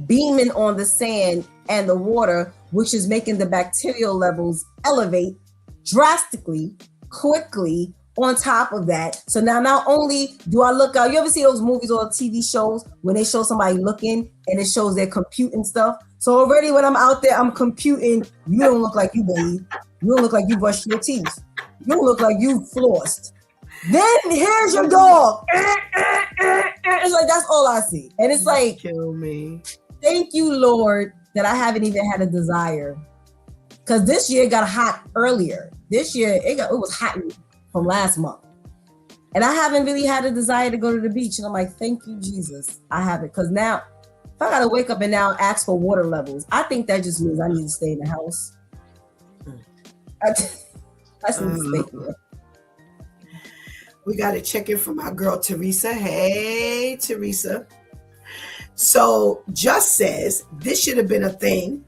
beaming on the sand and the water, which is making the bacterial levels elevate drastically, quickly on top of that. So now not only do I look out, you ever see those movies or TV shows when they show somebody looking and it shows their computing stuff? So already when I'm out there, I'm computing, you don't look like you bathe. You don't look like you brushed your teeth. You don't look like you flossed. Then here's your dog. It's like, that's all I see. And it's like, kill me. Thank you, Lord, that I haven't even had a desire. Because this year got hot earlier. This year, it was hot from last month. And I haven't really had a desire to go to the beach. And I'm like, thank you, Jesus. I haven't. Because now, if I got to wake up and now ask for water levels, I think that just means I need to stay in the house. I just need to stay here. We got to check in from our girl, Teresa. Hey, Teresa. So, Just says, this should have been a thing.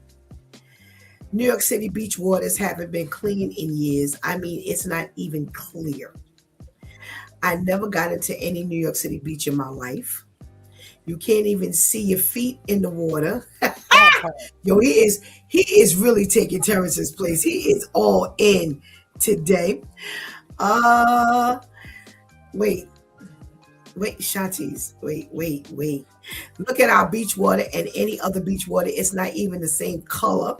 New York City beach waters haven't been clean in years. I mean, it's not even clear. I never got into any New York City beach in my life. You can't even see your feet in the water. Yo, he is really taking Terrence's place. He is all in today. Wait, Shanties. Wait. Look at our beach water and any other beach water. It's not even the same color.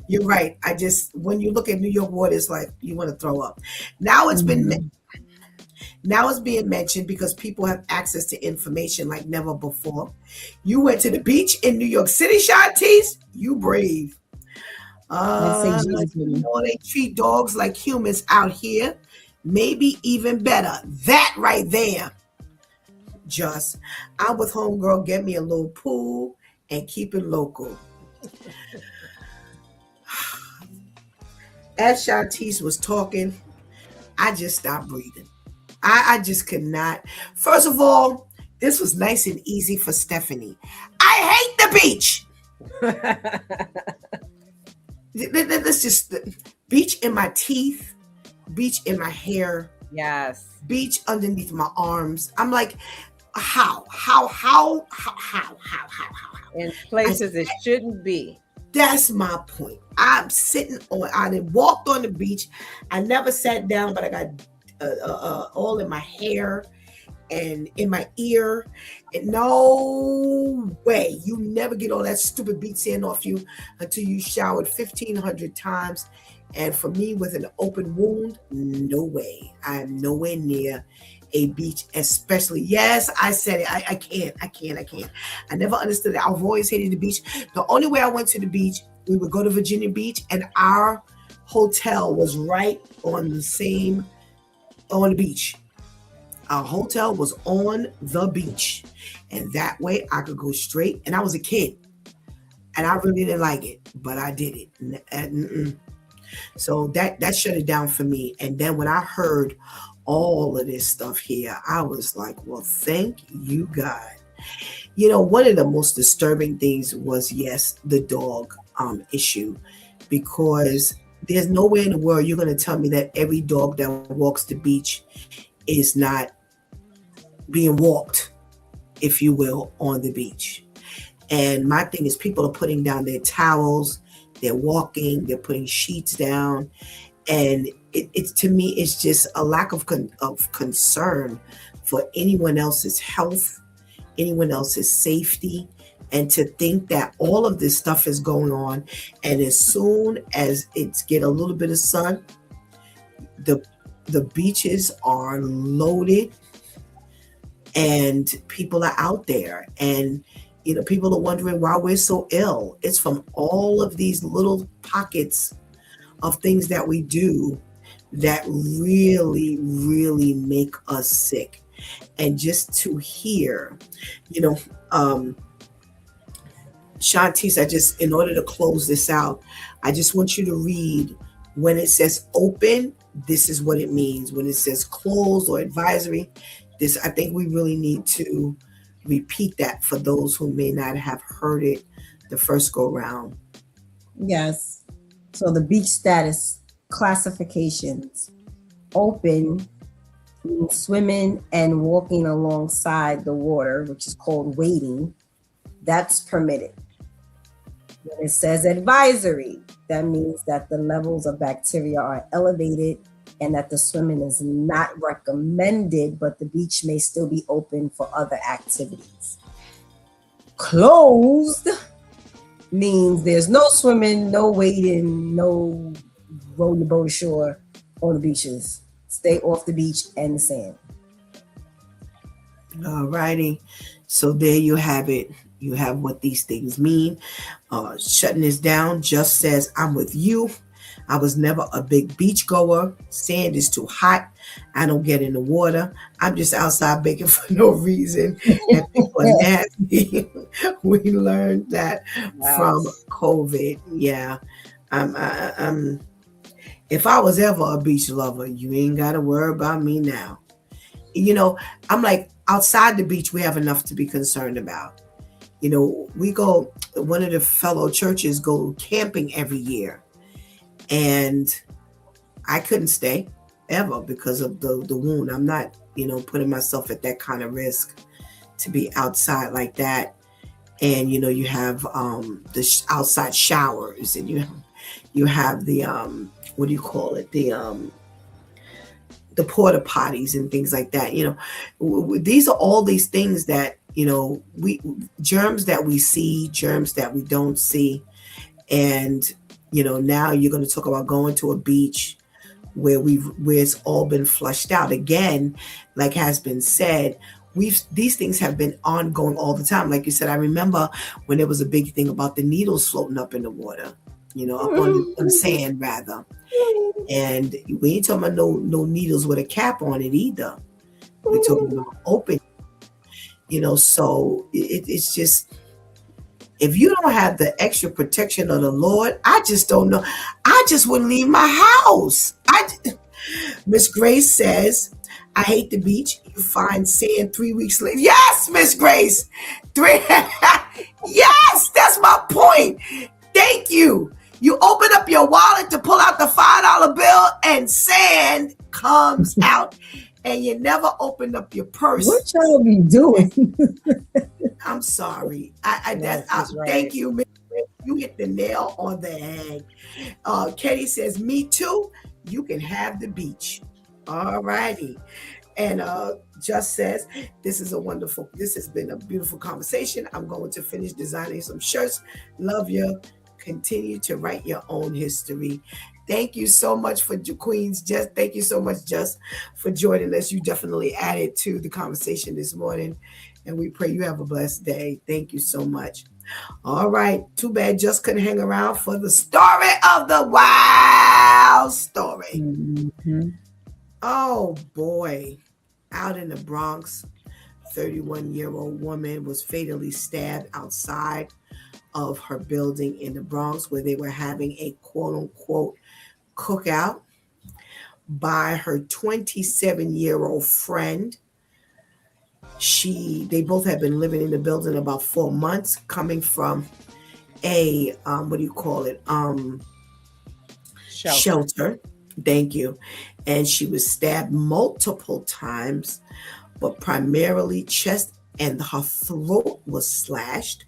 You're right. When you look at New York water, it's like you want to throw up. Now it's being mentioned because people have access to information like never before. You went to the beach in New York City, Shanties. You brave. They treat dogs like humans out here. Maybe even better. That right there. Just, I'm with homegirl. Get me a little pool and keep it local. As Shantice was talking, I just stopped breathing. I just could not. First of all, this was nice and easy for Stephanie. I hate the beach. Let's just beach in my teeth, beach in my hair. Yes. Beach underneath my arms. I'm like, how? In places it shouldn't be. That's my point. I'm sitting on, I walked on the beach. I never sat down, but I got all in my hair and in my ear. And no way. You never get all that stupid beach sand off you until you showered 1,500 times. And for me, with an open wound, no way. I am nowhere near a beach, especially. Yes, I said it. I can't. I never understood it. I've always hated the beach. The only way I went to the beach, we would go to Virginia Beach, and our hotel was right on the beach. Our hotel was on the beach, and that way I could go straight. And I was a kid, and I really didn't like it, but I did it. So that shut it down for me. And then when I heard all of this stuff here, I was like, well, thank you, God. You know, one of the most disturbing things was, yes, the dog issue, because there's nowhere in the world you're going to tell me that every dog that walks the beach is not being walked, if you will, on the beach. And my thing is, people are putting down their towels, they're walking, they're putting sheets down. And it's to me, it's just a lack of concern for anyone else's health, anyone else's safety. And to think that all of this stuff is going on, and as soon as it's get a little bit of sun, the beaches are loaded and people are out there. And you know, people are wondering why we're so ill. It's from all of these little pockets of things that we do that really, really make us sick. And just to hear, you know, Shantice, in order to close this out, I just want you to read, when it says open, this is what it means. When it says closed or advisory, this, I think we really need to repeat that for those who may not have heard it the first go round. Yes. So the beach status classifications: open means swimming and walking alongside the water, which is called wading. That's permitted. When it says advisory, that means that the levels of bacteria are elevated and that the swimming is not recommended, but the beach may still be open for other activities. Closed means there's no swimming, no wading, no rowing the boat ashore on the beaches. stay off the beach and the sand. All righty. So there you have it. You have what these things mean. Shutting this down just says, I'm with you. I was never a big beach goer. Sand is too hot. I don't get in the water. I'm just outside baking for no reason. And people are nasty. We learned that from COVID. Yeah. If I was ever a beach lover, you ain't got to worry about me now. You know, I'm like, outside the beach, we have enough to be concerned about. You know, we go, one of the fellow churches go camping every year. And I couldn't stay ever because of the wound. I'm not, putting myself at that kind of risk to be outside like that. And, you have the outside showers, and you have the, what do you call it? The porta potties and things like that. These are all these things that, germs that we see, germs that we don't see. And, now you're going to talk about going to a beach where it's all been flushed out again, like has been said. These things have been ongoing all the time. Like you said, I remember when there was a big thing about the needles floating up in the water, up on the sand rather. And we ain't talking about no needles with a cap on it either. We're talking about open, so it's just, if you don't have the extra protection of the Lord, I just don't know. I just wouldn't leave my house. Miss Grace says, I hate the beach. You find sand 3 weeks later. Yes, Miss Grace. Yes, that's my point. Thank you. You open up your wallet to pull out the $5 bill and sand comes out. And you never opened up your purse. What y'all be doing? I'm sorry. Thank you, Miss Grace. You hit the nail on the head. Katie says, me too. You can have the beach. All righty. And Just says, this has been a beautiful conversation. I'm going to finish designing some shirts. Love you. Continue to write your own history. Thank you so much for Queens. Thank you so much, Just, for joining us. You definitely added to the conversation this morning. And we pray you have a blessed day. Thank you so much. All right. Too bad Just couldn't hang around for the story of the wild story. Mm-hmm. Oh, boy. Out in the Bronx, 31-year-old woman was fatally stabbed outside of her building in the Bronx where they were having a quote-unquote cookout by her 27-year-old friend. They both had been living in the building about 4 months, coming from a shelter. Thank you. And she was stabbed multiple times, but primarily chest, and her throat was slashed.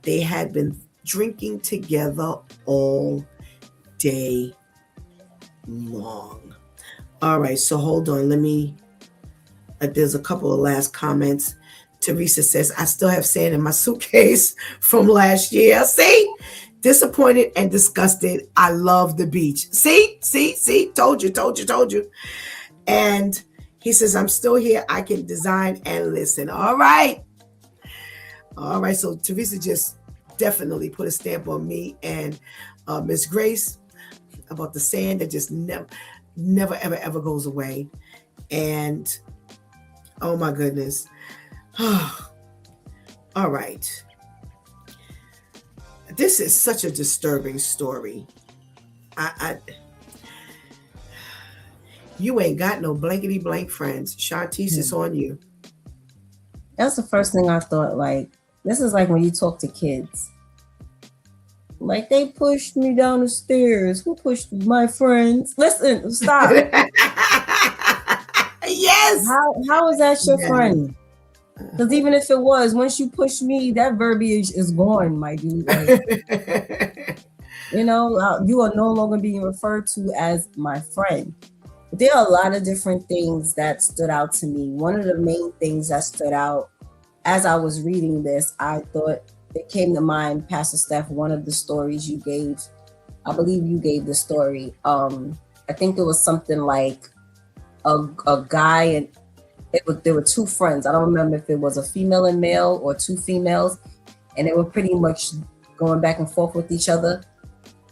They had been drinking together all day long. All right, so hold on. There's a couple of last comments. Teresa says, I still have sand in my suitcase from last year. See? Disappointed and disgusted. I love the beach. See? Told you. And he says, I'm still here. I can design and listen. All right. So Teresa just definitely put a stamp on me and Miss Grace about the sand that just never, ever goes away. And oh my goodness. All right. This is such a disturbing story. You ain't got no blankety blank friends. Shantice, it's on you. That's the first thing I thought. Like, this is like when you talk to kids. Like, they pushed me down the stairs. Who pushed my friends? Listen, stop. Yes. How is that your friend? Because even if it was, once you push me, that verbiage is gone, my dude. Like, you are no longer being referred to as my friend. But there are a lot of different things that stood out to me. One of the main things that stood out as I was reading this, I thought it came to mind, Pastor Steph, one of the stories you gave. I believe you gave the story. I think it was something like a guy, and there were two friends. I don't remember if it was a female and male or two females, and they were pretty much going back and forth with each other.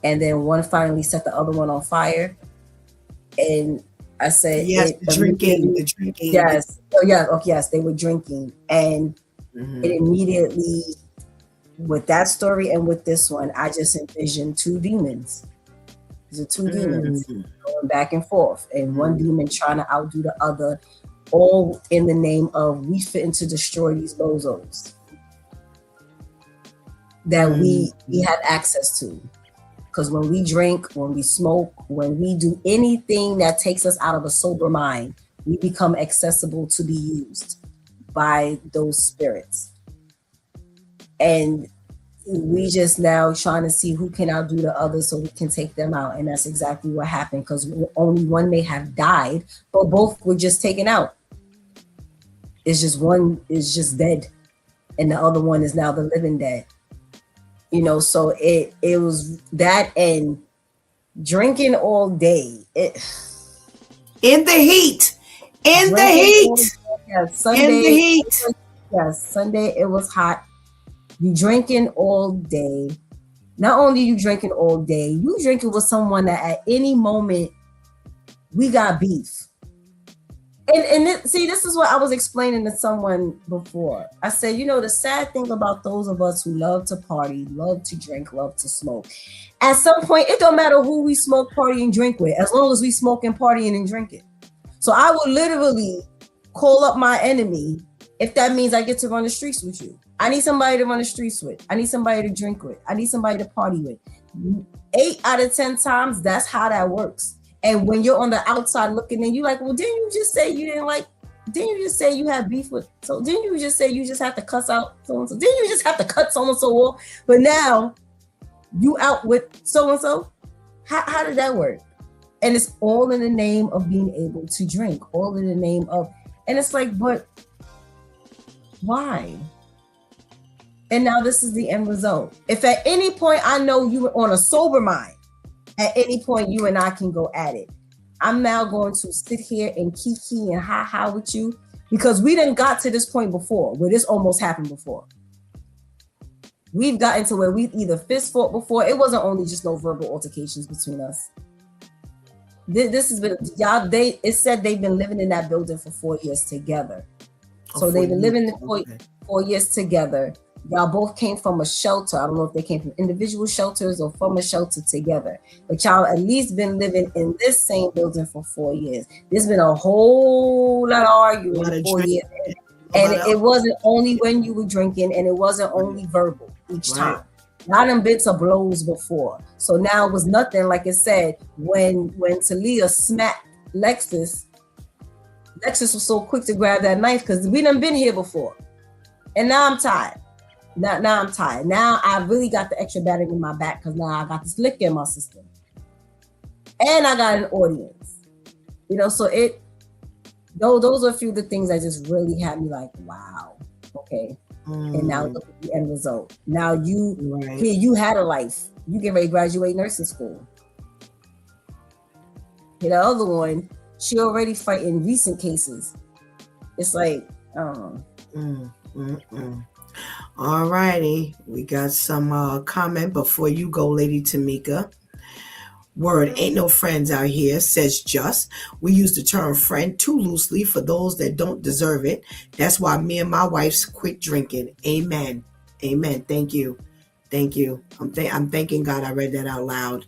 And then one finally set the other one on fire. And I said, yes, the drinking. Yes. Oh, yeah. Okay. Yes, they were drinking. And it immediately, with that story and with this one, I just envisioned two demons. These are two demons going back and forth. And one demon trying to outdo the other, all in the name of we fit to destroy these bozos that we have access to. Because when we drink, when we smoke, when we do anything that takes us out of a sober mind, we become accessible to be used by those spirits. And we just now trying to see who can outdo the other so we can take them out. And that's exactly what happened, because only one may have died, but both were just taken out. It's just one is just dead, and the other one is now the living dead. You know, so it was that, and drinking all day. In the heat. Yes, Sunday. In the heat. Yes, Sunday it was hot. You drinking all day. Not only you drinking all day, you drinking with someone that at any moment we got beef. See, this is what I was explaining to someone before. I said, you know, the sad thing about those of us who love to party, love to drink, love to smoke, at some point, it don't matter who we smoke, party, and drink with, as long as we smoke and partying and drinking. So I would literally call up my enemy if that means I get to run the streets with you. I need somebody to run the streets with. I need somebody to drink with. I need somebody to party with. 8 out of 10 times, that's how that works. And when you're on the outside looking in, you're like, well, didn't you just say you didn't like, didn't you just say you had beef with, so didn't you just say you just have to cuss out so-and-so? Didn't you just have to cut so-and-so off? But now you out with so-and-so? How did that work? And it's all in the name of being able to drink, all in the name of, and it's like, but why? And now this is the end result. If at any point I know you were on a sober mind, at any point you and I can go at it. I'm now going to sit here and kiki and ha with you, because we done got to this point before where this almost happened before. We've gotten to where we either fist fought before. It wasn't only just no verbal altercations between us. This has been, y'all, it said they've been living in that building for 4 years together. So they've been living for 4 years together. Y'all both came from a shelter. I don't know if they came from individual shelters or from a shelter together, but y'all at least been living in this same building for 4 years. There's been a whole lot of arguing in 4 years. And it wasn't only when you were drinking, and it wasn't only verbal each time. I done been to blows before. So now it was nothing, like it said, when Talia smacked Lexus was so quick to grab that knife because we done been here before. And now I'm tired. Now I'm tired. Now I really got the extra battery in my back because now I got this liquor in my system. And I got an audience. You know, so those are a few of the things that just really had me like, wow, okay. And now look at the end result. Now you had a life. You get ready to graduate nursing school. The other one, she already fighting recent cases. It's like, All righty. We got some comment before you go, Lady Tamika. Word, ain't no friends out here, says Just. We use the term friend too loosely for those that don't deserve it. That's why me and my wife quit drinking. Amen. Amen. Thank you. Thank you. I'm thanking God I read that out loud,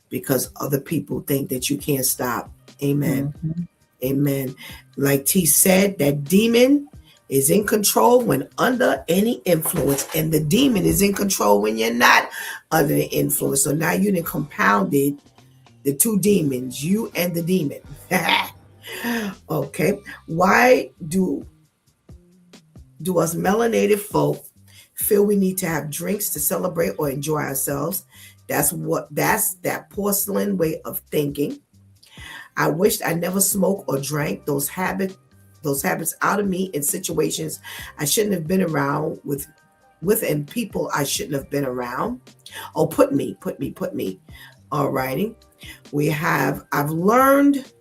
because other people think that you can't stop. Amen. Mm-hmm. Amen. Like T said, that demon is in control when under any influence, and the demon is in control when you're not under the influence. So now you done compounded the two demons, you and the demon. Okay. Why do us melanated folk feel we need to have drinks to celebrate or enjoy ourselves? That's that porcelain way of thinking. I wished I never smoked or drank. Those habits out of me in situations I shouldn't have been around with and people I shouldn't have been around. Oh, put me. All righty. I've learned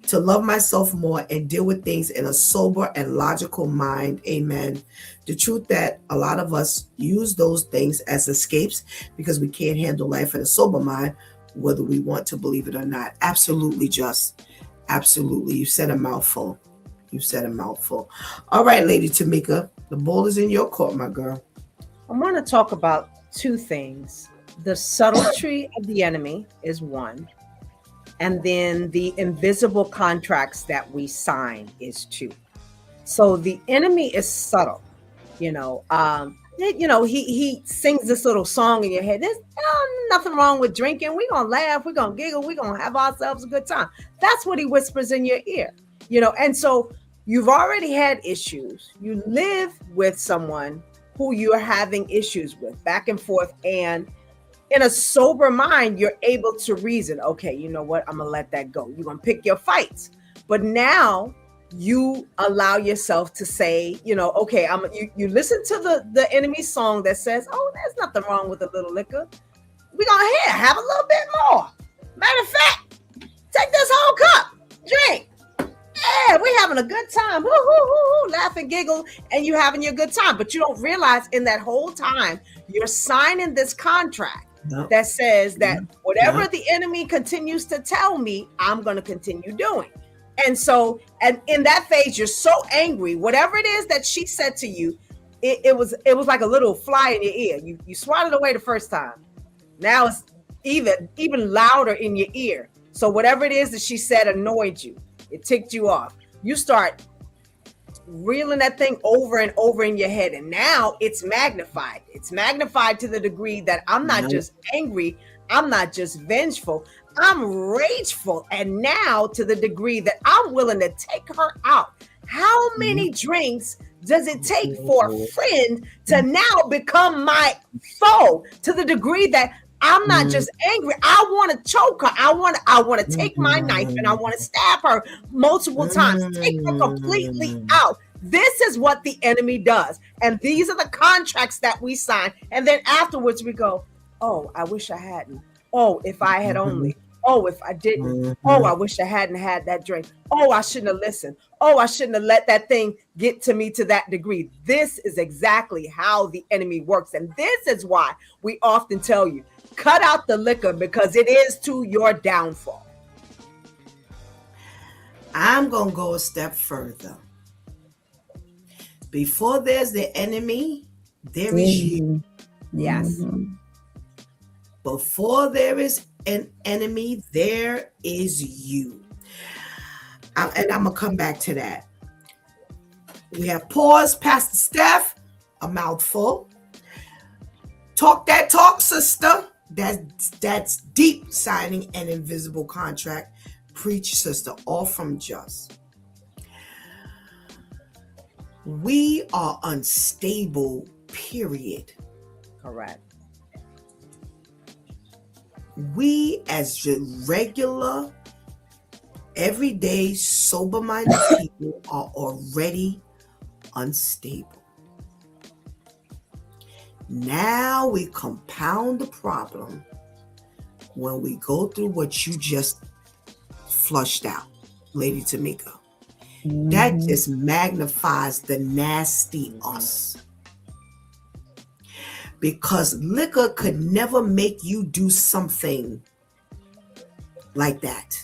to love myself more and deal with things in a sober and logical mind. Amen. The truth that a lot of us use those things as escapes because we can't handle life in a sober mind, whether we want to believe it or not. Absolutely, Just. Absolutely. You said a mouthful. You said a mouthful. All right, Lady Tamika, the ball is in your court, my girl. I want to talk about two things. The subtlety of the enemy is one. And then the invisible contracts that we sign is two. So the enemy is subtle, he sings this little song in your head. There's nothing wrong with drinking. We're gonna laugh, we're gonna giggle, we're gonna have ourselves a good time. That's what he whispers in your ear, and so you've already had issues. You live with someone who you're having issues with back and forth, and in a sober mind, you're able to reason, okay, you know what? I'm going to let that go. You're going to pick your fights. But now you allow yourself to say, okay, you listen to the enemy song that says, oh, there's nothing wrong with a little liquor. We're going to have a little bit more. Matter of fact, take this whole cup, drink. Yeah, we're having a good time. Woo, woo, woo, woo, laugh and giggle, and you're having your good time. But you don't realize in that whole time, you're signing this contract that says that whatever the enemy continues to tell me, I'm going to continue doing. And so, and in that phase, you're so angry. Whatever it is that she said to you, it was like a little fly in your ear. You swatted away the first time. Now it's even louder in your ear. So whatever it is that she said annoyed you. It ticked you off. You start reeling that thing over and over in your head. And now it's magnified. It's magnified to the degree that I'm not just angry. I'm not just vengeful. I'm rageful. And now to the degree that I'm willing to take her out. How many drinks does it take for a friend to now become my foe to the degree that I'm not just angry. I want to choke her. I want to take my knife and I want to stab her multiple times, take her completely out. This is what the enemy does. And these are the contracts that we sign. And then afterwards we go, oh, I wish I hadn't. Oh, if I had only. Oh, if I didn't. Oh, I wish I hadn't had that drink. Oh, I shouldn't have listened. Oh, I shouldn't have let that thing get to me to that degree. This is exactly how the enemy works. And this is why we often tell you, cut out the liquor because it is to your downfall. I'm going to go a step further. Before there's the enemy, there is you. Yes. Before there is an enemy, there is you. And I'm going to come back to that. We have paused, Pastor Steph, a mouthful. Talk that talk, sister. That's deep, signing an invisible contract. Preach, sister, all from Just. We are unstable, period. Correct. We as regular, everyday, sober-minded people are already unstable. Now we compound the problem when we go through what you just flushed out, Lady Tamika. That just magnifies the nasty us. Because liquor could never make you do something like that.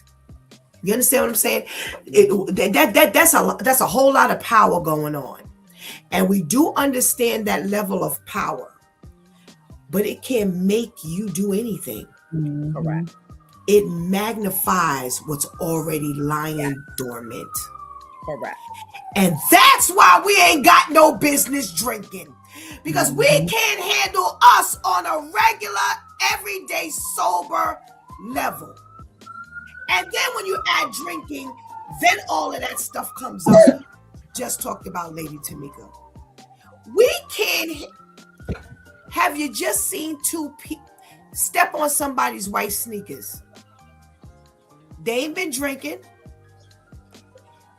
You understand what I'm saying? That's a whole lot of power going on. And we do understand that level of power. But it can't make you do anything. Correct. It magnifies what's already lying dormant. Correct. And that's why we ain't got no business drinking. Because we can't handle us on a regular, everyday, sober level. And then when you add drinking, then all of that stuff comes up. Just talked about Lady Tamika. We can't. Have you just seen two people step on somebody's white sneakers? They ain't been drinking.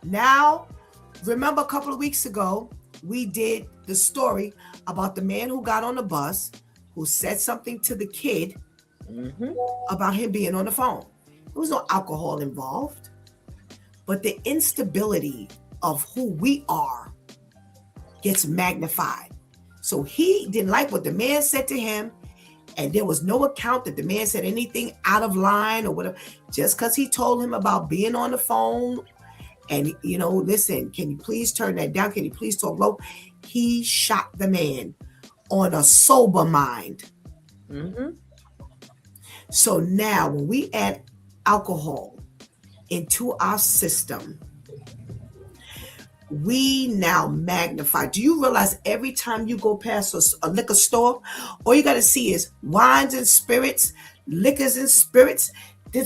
Now, remember a couple of weeks ago, we did the story about the man who got on the bus, who said something to the kid about him being on the phone. There was no alcohol involved. but the instability of who we are gets magnified. So he didn't like what the man said to him, and there was no account that the man said anything out of line or whatever, just because he told him about being on the phone and, listen, can you please turn that down? Can you please talk low? He shot the man on a sober mind. Mm-hmm. So now when we add alcohol into our system, we now magnify. Do you realize every time you go past a liquor store, all you got to see is wines and spirits, liquors and spirits.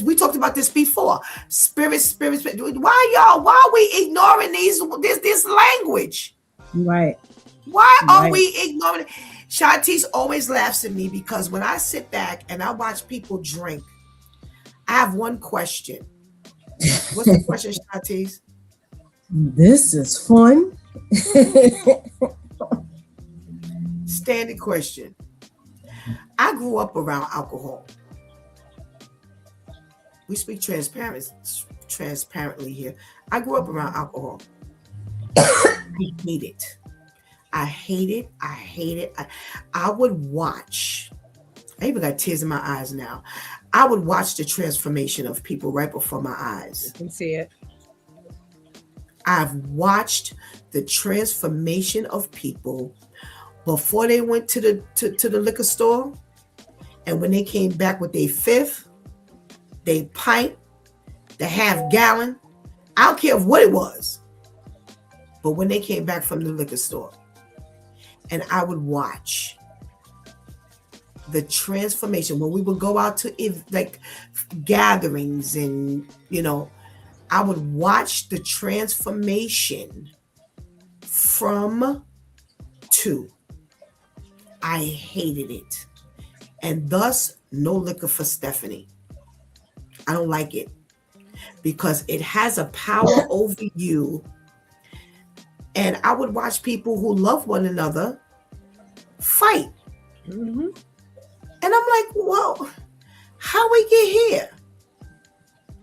We talked about this before. Spirits. Why are we ignoring this language? Right. Why are we ignoring it? Shantice always laughs at me because when I sit back and I watch people drink, I have one question. What's the question, Shantice? This is fun. Standing question. I grew up around alcohol. We speak transparently here. I grew up around alcohol. I hate it. I would watch. I even got tears in my eyes now. I would watch the transformation of people right before my eyes. You can see it. I've watched the transformation of people before they went to the liquor store, and when they came back with their fifth, their pint, the half gallon. I don't care what it was, but when they came back from the liquor store, and I would watch the transformation when we would go out to like gatherings, and I would watch the transformation from to. I hated it. And thus, no liquor for Stephanie. I don't like it because it has a power over you. And I would watch people who love one another fight. Mm-hmm. And I'm like, well, how we get here?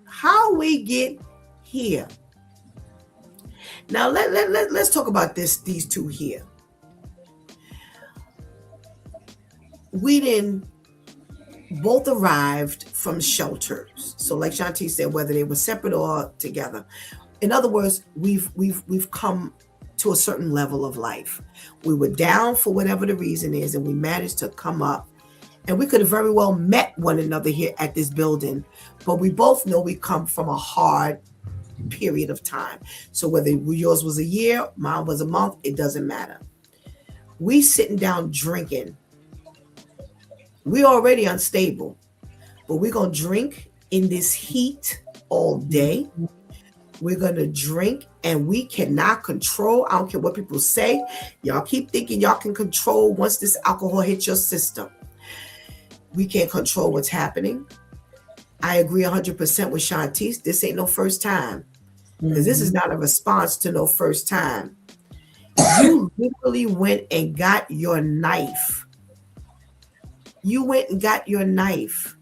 How we get here? Now let's talk about these two here. We didn't both arrived from shelters. So like Shanti said, whether they were separate or together. In other words, we've come to a certain level of life. We were down for whatever the reason is, and we managed to come up. And we could have very well met one another here at this building, but we both know we come from a hard period of time. So whether yours was a year, mine was a month, it doesn't matter. We sitting down drinking. We already unstable, but we're going to drink in this heat all day. We're going to drink, and we cannot control. I don't care what people say. Y'all keep thinking y'all can control once this alcohol hits your system. We can't control what's happening. I agree 100% with Shantice. This ain't no first time. Because this is not a response to no first time. You literally went and got your knife. You went and got your knife.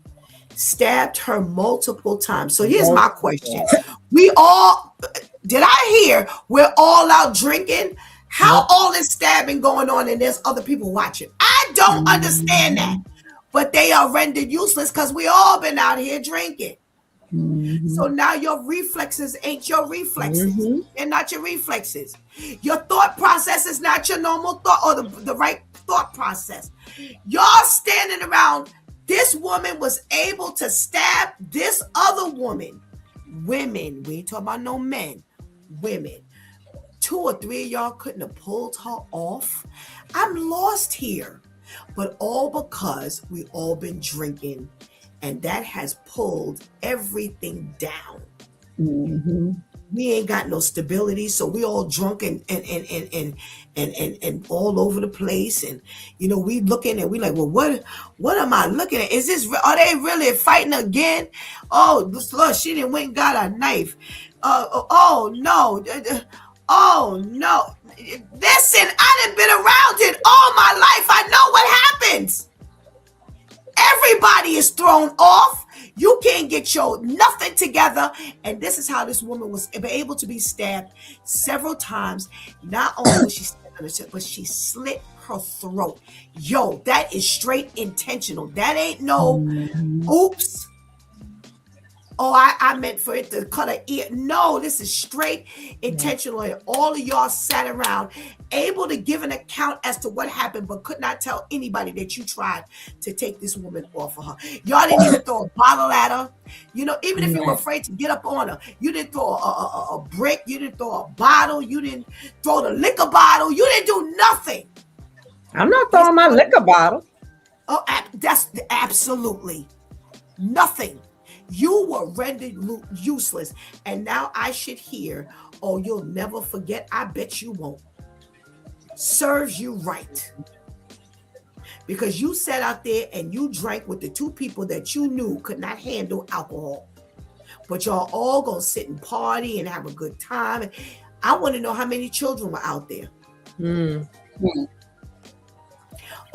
Stabbed her multiple times. So here's my question. Did I hear we're all out drinking? How all this stabbing going on and there's other people watching? I don't understand that. But they are rendered useless because we all been out here drinking. So now your reflexes ain't your reflexes. They're not your reflexes. Your thought process is not your normal thought or the right thought process. Y'all standing around, this woman was able to stab this other woman. Women, we ain't talking about no men. Women. 2 or 3 of y'all couldn't have pulled her off. I'm lost here. But all because we all been drinking, and that has pulled everything down. We ain't got no stability, so we all drunk and all over the place. And we looking and we like, well, what am I looking at? Are they really fighting again? Oh, look, she didn't went and got a knife. Oh no. Oh no. Listen, I done been around it all my life. I know what happens. Everybody is thrown off. You can't get your nothing together. And this is how this woman was able to be stabbed several times. Not only was she stabbed in the chest, but she slit her throat. Yo, that is straight intentional. That ain't no oops. Oh, I meant for it to cut her ear. No, this is straight intentional. And all of y'all sat around able to give an account as to what happened, but could not tell anybody that you tried to take this woman off of her. Y'all didn't even throw a bottle at her. You know, even if you were afraid to get up on her, you didn't throw a brick. You didn't throw a bottle. You didn't throw the liquor bottle. You didn't do nothing. I'm not throwing my liquor bottle. Oh, that's absolutely nothing. You were rendered useless. And now I should hear, oh, you'll never forget. I bet you won't. Serves you right. Because you sat out there and you drank with the two people that you knew could not handle alcohol. But y'all all gonna sit and party and have a good time. And I want to know how many children were out there.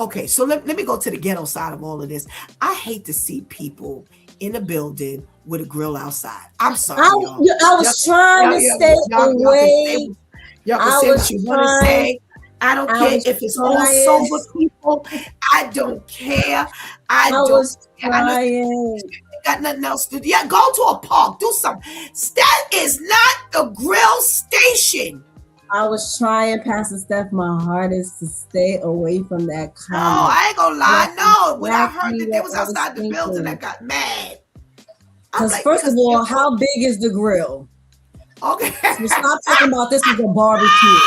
Okay, so let me go to the ghetto side of all of this. I hate to see people in a building with a grill outside. I'm sorry, y'all. I was trying to stay away. Y'all can say what you want to say. I don't care if it's all sober people. I don't care. I don't care. Got nothing else to do. Yeah, go to a park. Do something. That is not the grill station. I was trying, Pastor Steph, my hardest to stay away from that comment. No, I ain't gonna lie. No, when I heard that they was outside the building, I got mad. Because first of all, how big is the grill? Okay. So stop talking about this is a barbecue.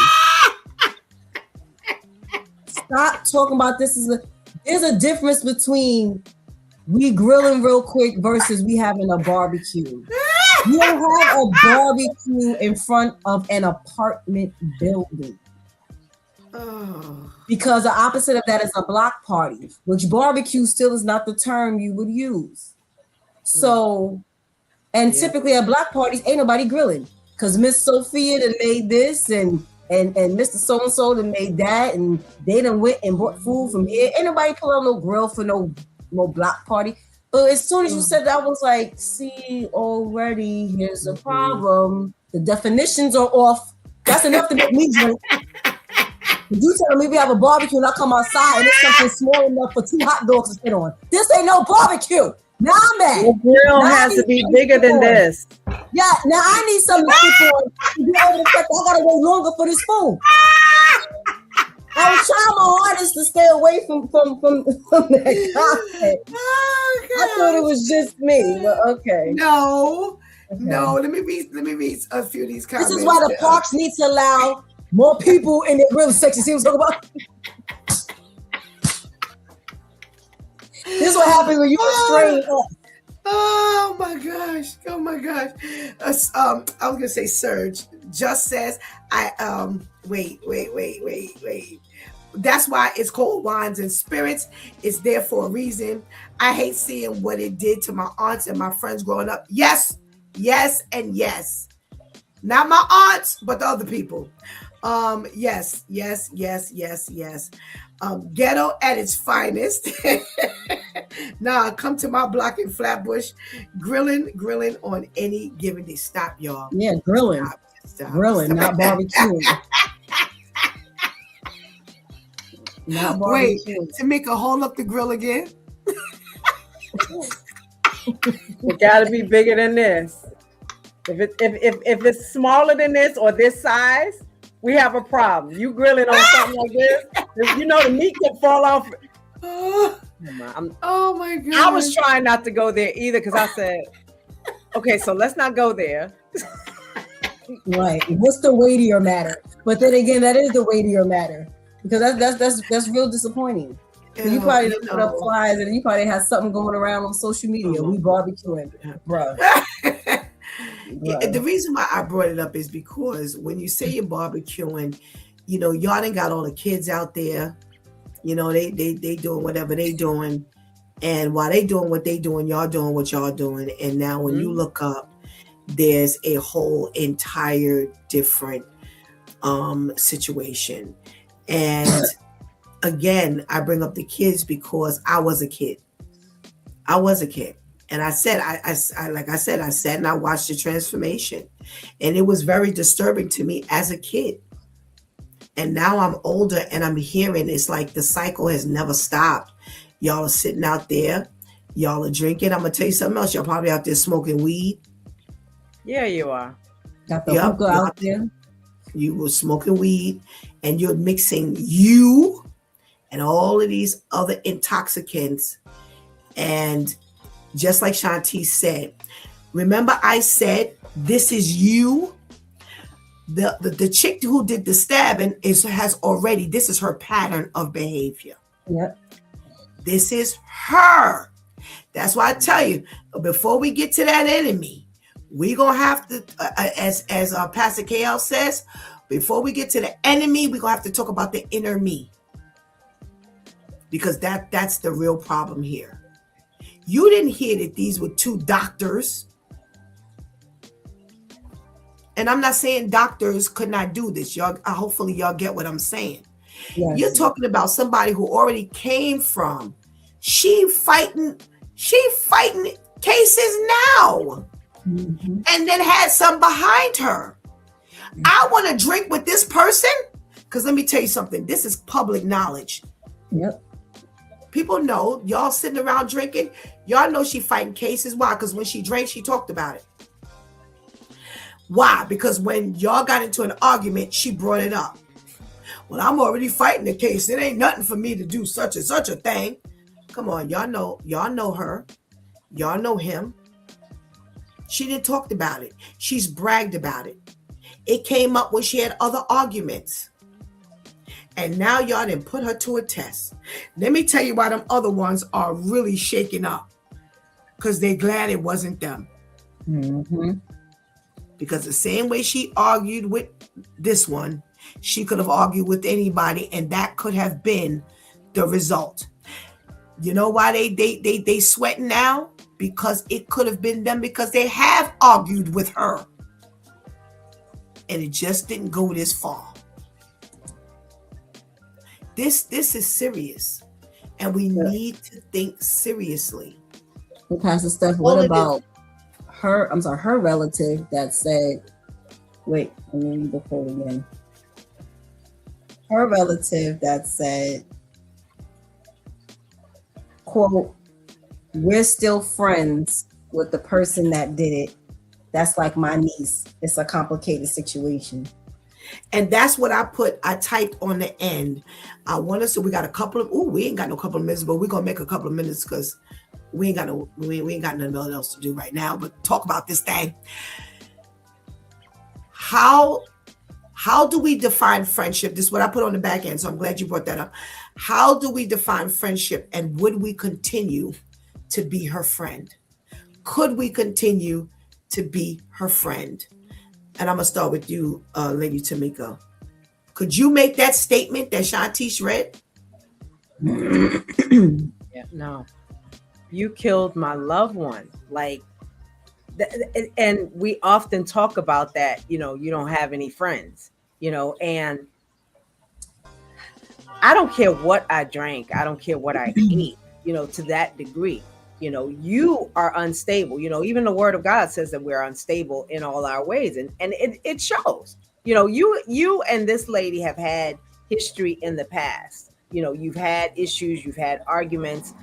Stop talking about this is there's a difference between we grilling real quick versus we having a barbecue. You don't have a barbecue in front of an apartment building. Because the opposite of that is a block party, which barbecue still is not the term you would use. So, and typically at block parties, ain't nobody grilling. Because Miss Sophia done made this and Mr. So-and-so done made that, and they done went and bought food from here. Ain't nobody pull out no grill for no block party. But as soon as you said that, I was like, see, already, here's the problem. The definitions are off. That's enough to make me drink. If you tell me we have a barbecue and I come outside and it's something small enough for 2 hot dogs to sit on, this ain't no barbecue. Now I'm mad. The grill has to be bigger than this. Yeah, now I need something to sit on to be able to I gotta wait longer for this food. I was trying my hardest to stay away from that comment. I thought it was just me, but okay. No. Let me read a few of these comments. This is why the parks need to allow more people in the grill section. See what I'm talking about? This is what happens when you restrain us. Oh my gosh. I was gonna say Serge just says wait. That's why it's called Wines and Spirits. It's there for a reason. I hate seeing what it did to my aunts and my friends growing up. Yes, and yes. Not my aunts, but the other people. Yes. Ghetto at its finest. Nah, come to my block in Flatbush. Grilling on any given day. Stop, y'all. Yeah, grilling. Stop. Grilling, not barbecuing. Not Wait, barbecuing. Tamika, hold up the grill again. It got to be bigger than this. If it's smaller than this or this size, we have a problem. You grilling on something like this, you know the meat can fall off. Oh my God. I was trying not to go there either because I said, okay, so let's not go there. Right. What's the weightier matter? But then again, that is the weightier matter because that's real disappointing. You probably didn't put up flyers and you probably had something going around on social media. We barbecuing, bro. The reason why I brought it up is because when you say you're barbecuing, you know, y'all done got all the kids out there. You know, they doing whatever they doing. And while they doing what they doing, y'all doing what y'all doing. And now when you look up, there's a whole entire different situation. And again, I bring up the kids because I was a kid. And I said, like I said, I sat and I watched the transformation, and it was very disturbing to me as a kid. And now I'm older and I'm hearing it's like the cycle has never stopped. Y'all are sitting out there, y'all are drinking. I'm gonna tell you something else. Y'all probably out there smoking weed. Yeah, you are. Got the hookah out there. You were smoking weed, and you're mixing you and all of these other intoxicants. And just like Shanti said, remember I said this is you. The chick who did the stabbing this is her pattern of behavior. Yep. This is her. That's why I tell you, before we get to that enemy, we're gonna have to, as Pastor KL says, before we get to the enemy, we're gonna have to talk about the inner me, because that's the real problem here. You didn't hear that these were two doctors. And I'm not saying doctors could not do this. Y'all, hopefully y'all get what I'm saying. Yes. You're talking about somebody who already came from. She fighting cases now. Mm-hmm. And then had some behind her. Mm-hmm. I want to drink with this person, because let me tell you something. This is public knowledge. Yep. People know, y'all sitting around drinking, y'all know she fighting cases. Why? Because when she drank, she talked about it. Why? Because when y'all got into an argument, she brought it up. Well, I'm already fighting the case. It ain't nothing for me to do such and such a thing. Come on, y'all know her. Y'all know him. She didn't talk about it. She's bragged about it. It came up when she had other arguments. And now y'all didn't put her to a test. Let me tell you why them other ones are really shaking up. Because they're glad it wasn't them. Mm-hmm. Because the same way she argued with this one, she could have argued with anybody, and that could have been the result. You know why they sweating now? Because it could have been them, because they have argued with her. And it just didn't go this far. This is serious. And we need to think seriously. Well, Pastor Steph, what about her relative that said, wait, let me read the quote again. Her relative that said, quote, "We're still friends with the person that did it. That's like my niece. It's a complicated situation." And that's what I typed on the end. I want us to, we got a couple of, we ain't got no couple of minutes, but we're going to make a couple of minutes because we ain't got nothing else to do right now, but talk about this thing. How do we define friendship? This is what I put on the back end, so I'm glad you brought that up. How do we define friendship, and would we continue to be her friend? Could we continue to be her friend? And I'm going to start with you, Lady Tamika. Could you make that statement that Shantice read? Yeah, no. You killed my loved one. Like, and we often talk about that, you don't have any friends, and I don't care what I drank. I don't care what I ate, to that degree. You are unstable. Even the word of God says that we're unstable in all our ways. And it shows, you and this lady have had history in the past. You've had issues, you've had arguments,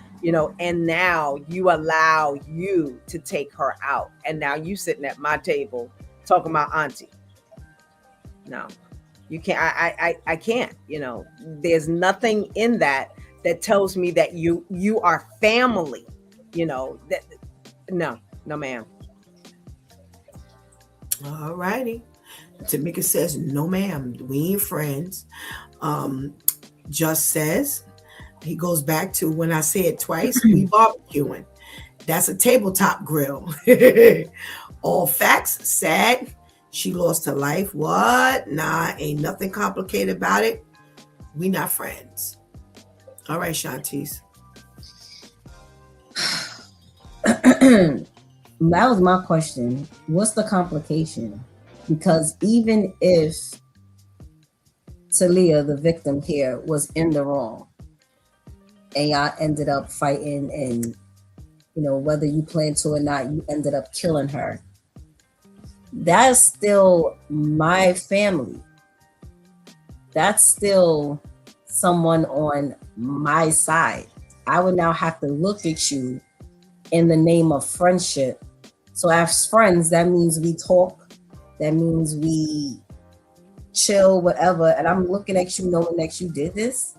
and now you allow you to take her out. And now you sitting at my table talking about auntie. No, you can't. I can't, there's nothing in that tells me that you are family. That no, ma'am. All righty. Tamika says, no, ma'am, we ain't friends. Just says, he goes back to when I said twice, we barbecuing. That's a tabletop grill. All facts, sad. She lost her life. What? Nah, ain't nothing complicated about it. We not friends. All right, Shantice. That was my question. What's the complication? Because even if Talia, the victim here, was in the wrong and y'all ended up fighting and whether you planned to or not, you ended up killing her. That's still my family. That's still someone on my side. I would now have to look at you in the name of friendship. So as friends, that means we talk. That means we chill, whatever. And I'm looking at you knowing that you did this.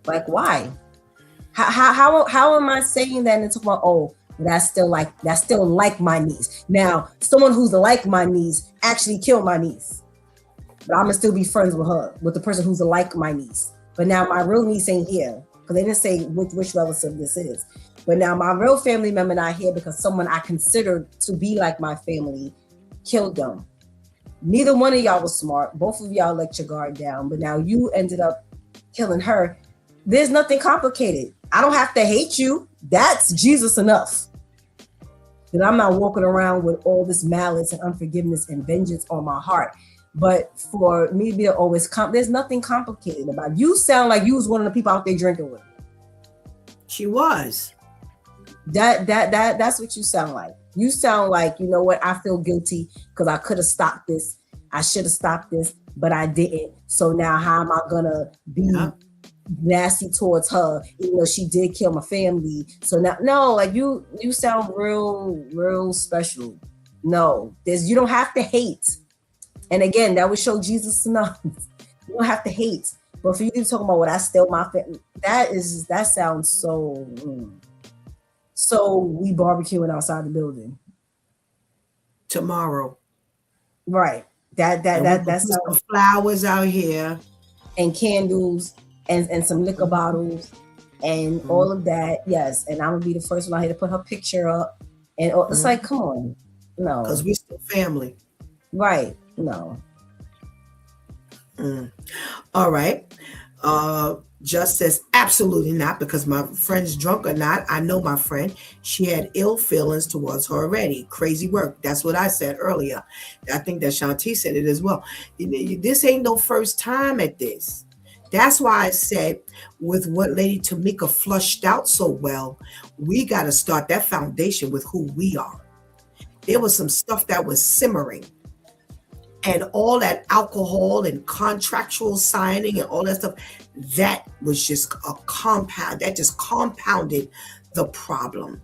Like, why? How am I saying that and talking about, oh, that's still like my niece. Now, someone who's like my niece actually killed my niece. But I'm gonna still be friends with her, with the person who's like my niece. But now my real niece ain't here, because they didn't say which relative this is. But now my real family member not here because someone I considered to be like my family killed them. Neither one of y'all was smart. Both of y'all let your guard down. But now you ended up killing her. There's nothing complicated. I don't have to hate you. That's Jesus enough. That I'm not walking around with all this malice and unforgiveness and vengeance on my heart. But for me to be always there's nothing complicated about it. You sound like you was one of the people out there drinking with. She was. That's what you sound like. You sound like, you know what, I feel guilty because I could have stopped this. I should have stopped this, but I didn't. So now how am I gonna be nasty towards her, even though she did kill my family? So now, no, like you sound real special. No, you don't have to hate. And again, that would show Jesus enough. You don't have to hate. But for you to talk about what I still my family, that sounds so. So we barbecuing outside the building tomorrow, right? That sounds some flowers out here and candles and some liquor bottles and all of that. Yes, and I'm gonna be the first one out here to put her picture up. And it's like, come on, no, because we still family, right? No. All right. Just says absolutely not, because my friend's drunk or not. I know my friend. She had ill feelings towards her already. Crazy work. That's what I said earlier. I think that Shanti said it as well. This ain't no first time at this. That's why I said with what Lady Tamika flushed out so well, we got to start that foundation with who we are. There was some stuff that was simmering. And all that alcohol and contractual signing and all that stuff, that was just a compound. That just compounded the problem.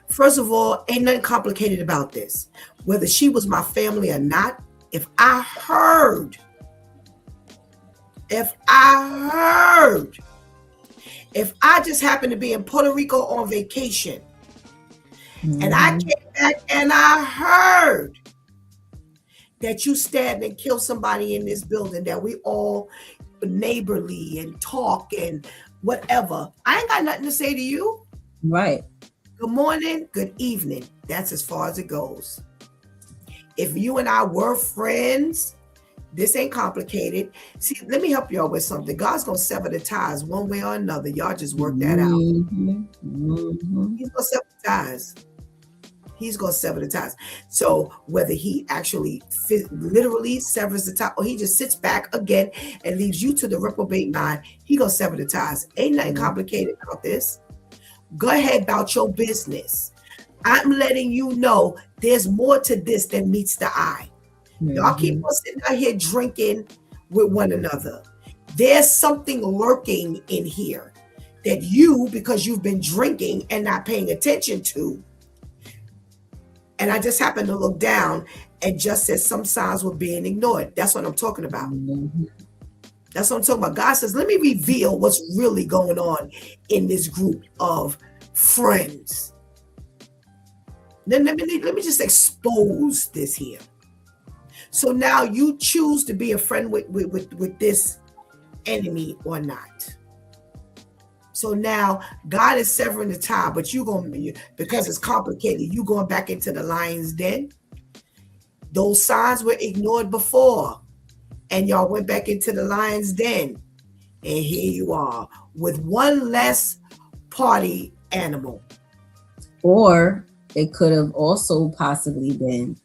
First of all, ain't nothing complicated about this. Whether she was my family or not, if I just happened to be in Puerto Rico on vacation, and I came back and I heard that you stabbed and killed somebody in this building, that we all neighborly and talk and whatever, I ain't got nothing to say to you. Right. Good morning, good evening. That's as far as it goes. If you and I were friends, this ain't complicated. See, let me help y'all with something. God's going to sever the ties one way or another. Y'all just work that out. He's going to sever the ties. He's going to sever the ties. So whether he actually literally severs the tie, or he just sits back again and leaves you to the reprobate mind, he going to sever the ties. Ain't nothing complicated about this. Go ahead about your business. I'm letting you know there's more to this than meets the eye. Y'all keep on sitting out here drinking with one another. There's something lurking in here that you, because you've been drinking and not paying attention to. And I just happened to look down and just said some signs were being ignored. That's what I'm talking about. That's what I'm talking about. God says, let me reveal what's really going on in this group of friends. Then let me just expose this here. So now you choose to be a friend with this enemy or not. So now God is severing the tie, but because it's complicated, you going back into the lion's den. Those signs were ignored before, and y'all went back into the lion's den. And here you are with one less party animal. Or it could have also possibly been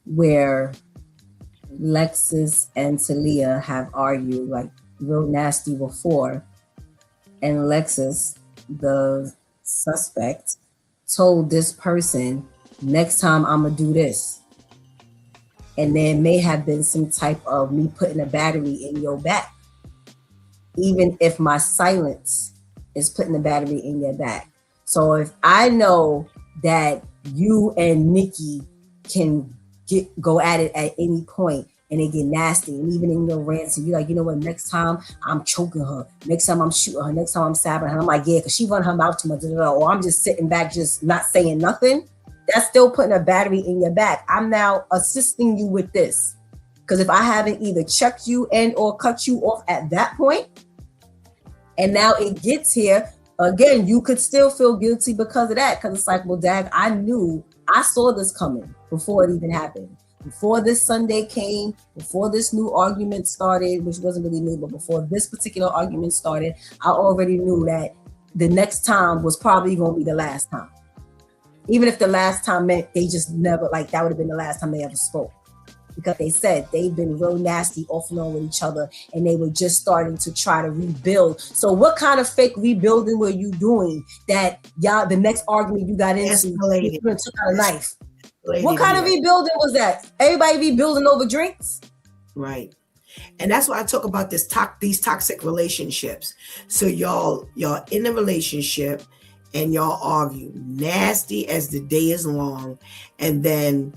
where Lexus and Talia have argued like real nasty before, and Lexus the suspect told this person, next time I'm gonna do this. And there may have been some type of me putting a battery in your back. Even if my silence is putting a battery in your back. So if I know that you and Nikki can go at it at any point and they get nasty, and even in your rants, and you're like, you know what, next time I'm choking her, next time I'm shooting her, next time I'm stabbing her, and I'm like, yeah, because she run her mouth too much, or I'm just sitting back just not saying nothing, that's still putting a battery in your back. I'm now assisting you with this. Because if I haven't either checked you and or cut you off at that point, and now it gets here, again, you could still feel guilty because of that. Because it's like, well, Dad, I saw this coming before it even happened. Before this Sunday came, before this new argument started, which wasn't really new, but before this particular argument started, I already knew that the next time was probably going to be the last time. Even if the last time meant they just never, like that would have been the last time they ever spoke. Because they said they've been real nasty off and on with each other, and they were just starting to try to rebuild. So what kind of fake rebuilding were you doing that y'all, the next argument you got into, you took out a knife? What kind of rebuilding was that? Everybody rebuilding over drinks? Right. And that's why I talk about these toxic relationships. So y'all in a relationship and y'all argue nasty as the day is long, and then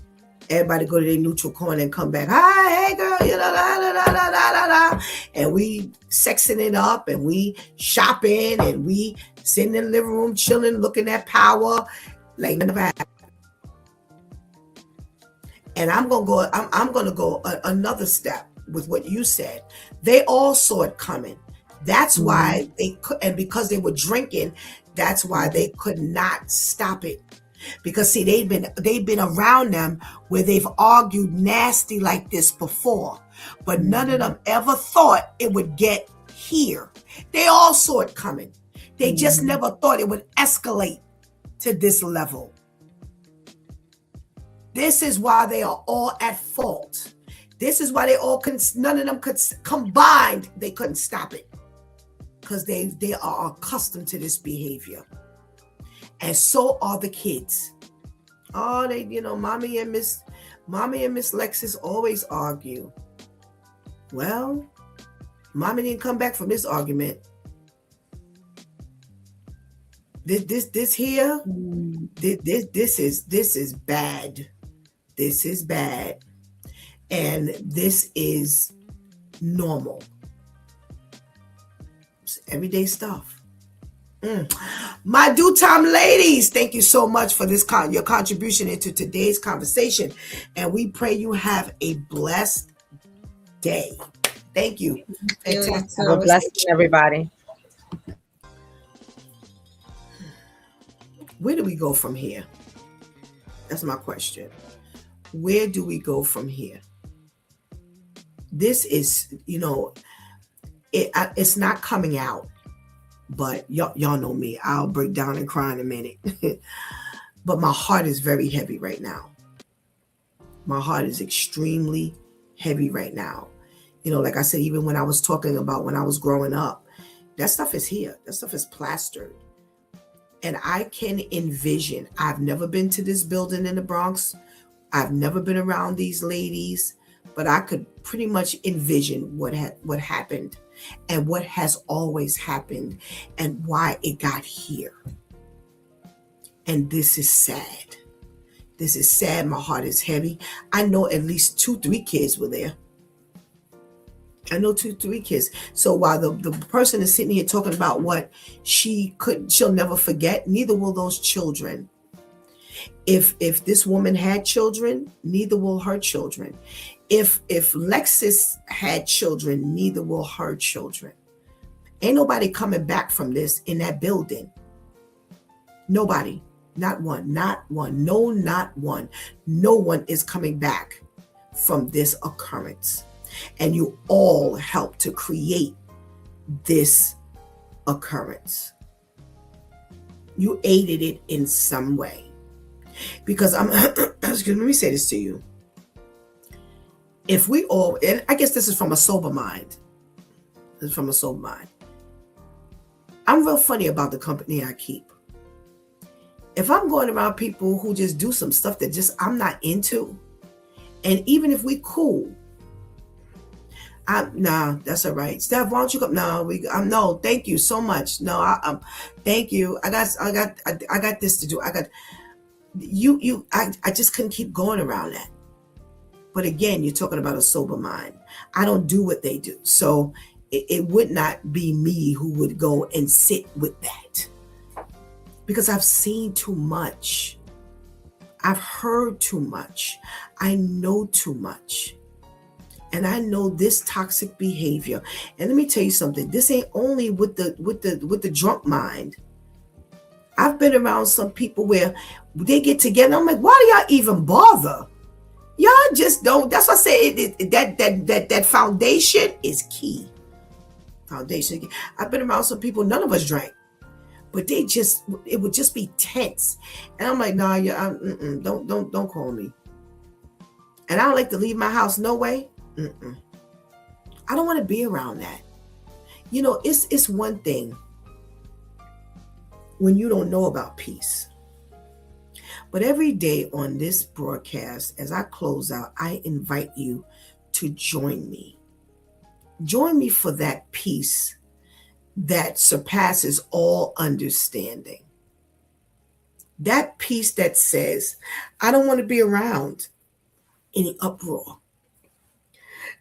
everybody go to their neutral corner and come back. Hi, hey girl, you know, da, da, da, da, da, da. And we sexing it up, and we shopping, and we sitting in the living room chilling, looking at Power, like never happened. And I'm gonna go another step with what you said. They all saw it coming. That's why they could, and because they were drinking, that's why they could not stop it. Because see, they've been around them where they've argued nasty like this before, but none of them ever thought it would get here. They all saw it coming. They just never thought it would escalate to this level. This is why they are all at fault. This is why none of them could combined. They couldn't stop it because they are accustomed to this behavior. And so are the kids. Oh, they, Mommy and Miss Lexus always argue. Well, Mommy didn't come back from this argument. This here, this is bad. This is bad. And this is normal. It's everyday stuff. My due time ladies, thank you so much for this your contribution into today's conversation, and we pray you have a blessed day. Thank you. Fantastic. Have a blessed everybody. Where do we go from here? That's my question. Where do we go from here? This is, it's not coming out. But y'all know me. I'll break down and cry in a minute. But my heart is very heavy right now. My heart is extremely heavy right now. Like I said, even when I was talking about when I was growing up, that stuff is here. That stuff is plastered. And I can envision, I've never been to this building in the Bronx. I've never been around these ladies, but I could pretty much envision what happened and what has always happened and why it got here. And this is sad. This is sad. My heart is heavy. I know at least 2-3 kids were there. I know 2-3 kids. So while the person is sitting here talking about what she'll never forget, neither will those children. If this woman had children, neither will her children. If Lexus had children, neither will her children. Ain't nobody coming back from this in that building. Nobody. Not one. Not one. No, not one. No one is coming back from this occurrence. And you all helped to create this occurrence. You aided it in some way. Because let me say this to you. If we all, and I guess this is from a sober mind. This is from a sober mind. I'm real funny about the company I keep. If I'm going around people who just do some stuff that just I'm not into, and even if we cool, nah, that's all right. Steph, why don't you come? No, no, thank you so much. No, thank you. I got this to do. I got you. I just couldn't keep going around that. But again, you're talking about a sober mind. I don't do what they do, so it would not be me who would go and sit with that, because I've seen too much. I've heard too much. I know too much. And I know this toxic behavior. And let me tell you something. This ain't only with the drunk mind. I've been around some people where they get together. I'm like, why do y'all even bother? Y'all just don't. That's why I say that foundation is key. Foundation. I've been around some people. None of us drank, but it would just be tense. And I'm like, nah, don't call me. And I don't like to leave my house. No way. I don't want to be around that. You know, it's one thing when you don't know about peace. But every day on this broadcast, as I close out, I invite you to join me. Join me for that peace that surpasses all understanding. That peace that says, I don't want to be around any uproar.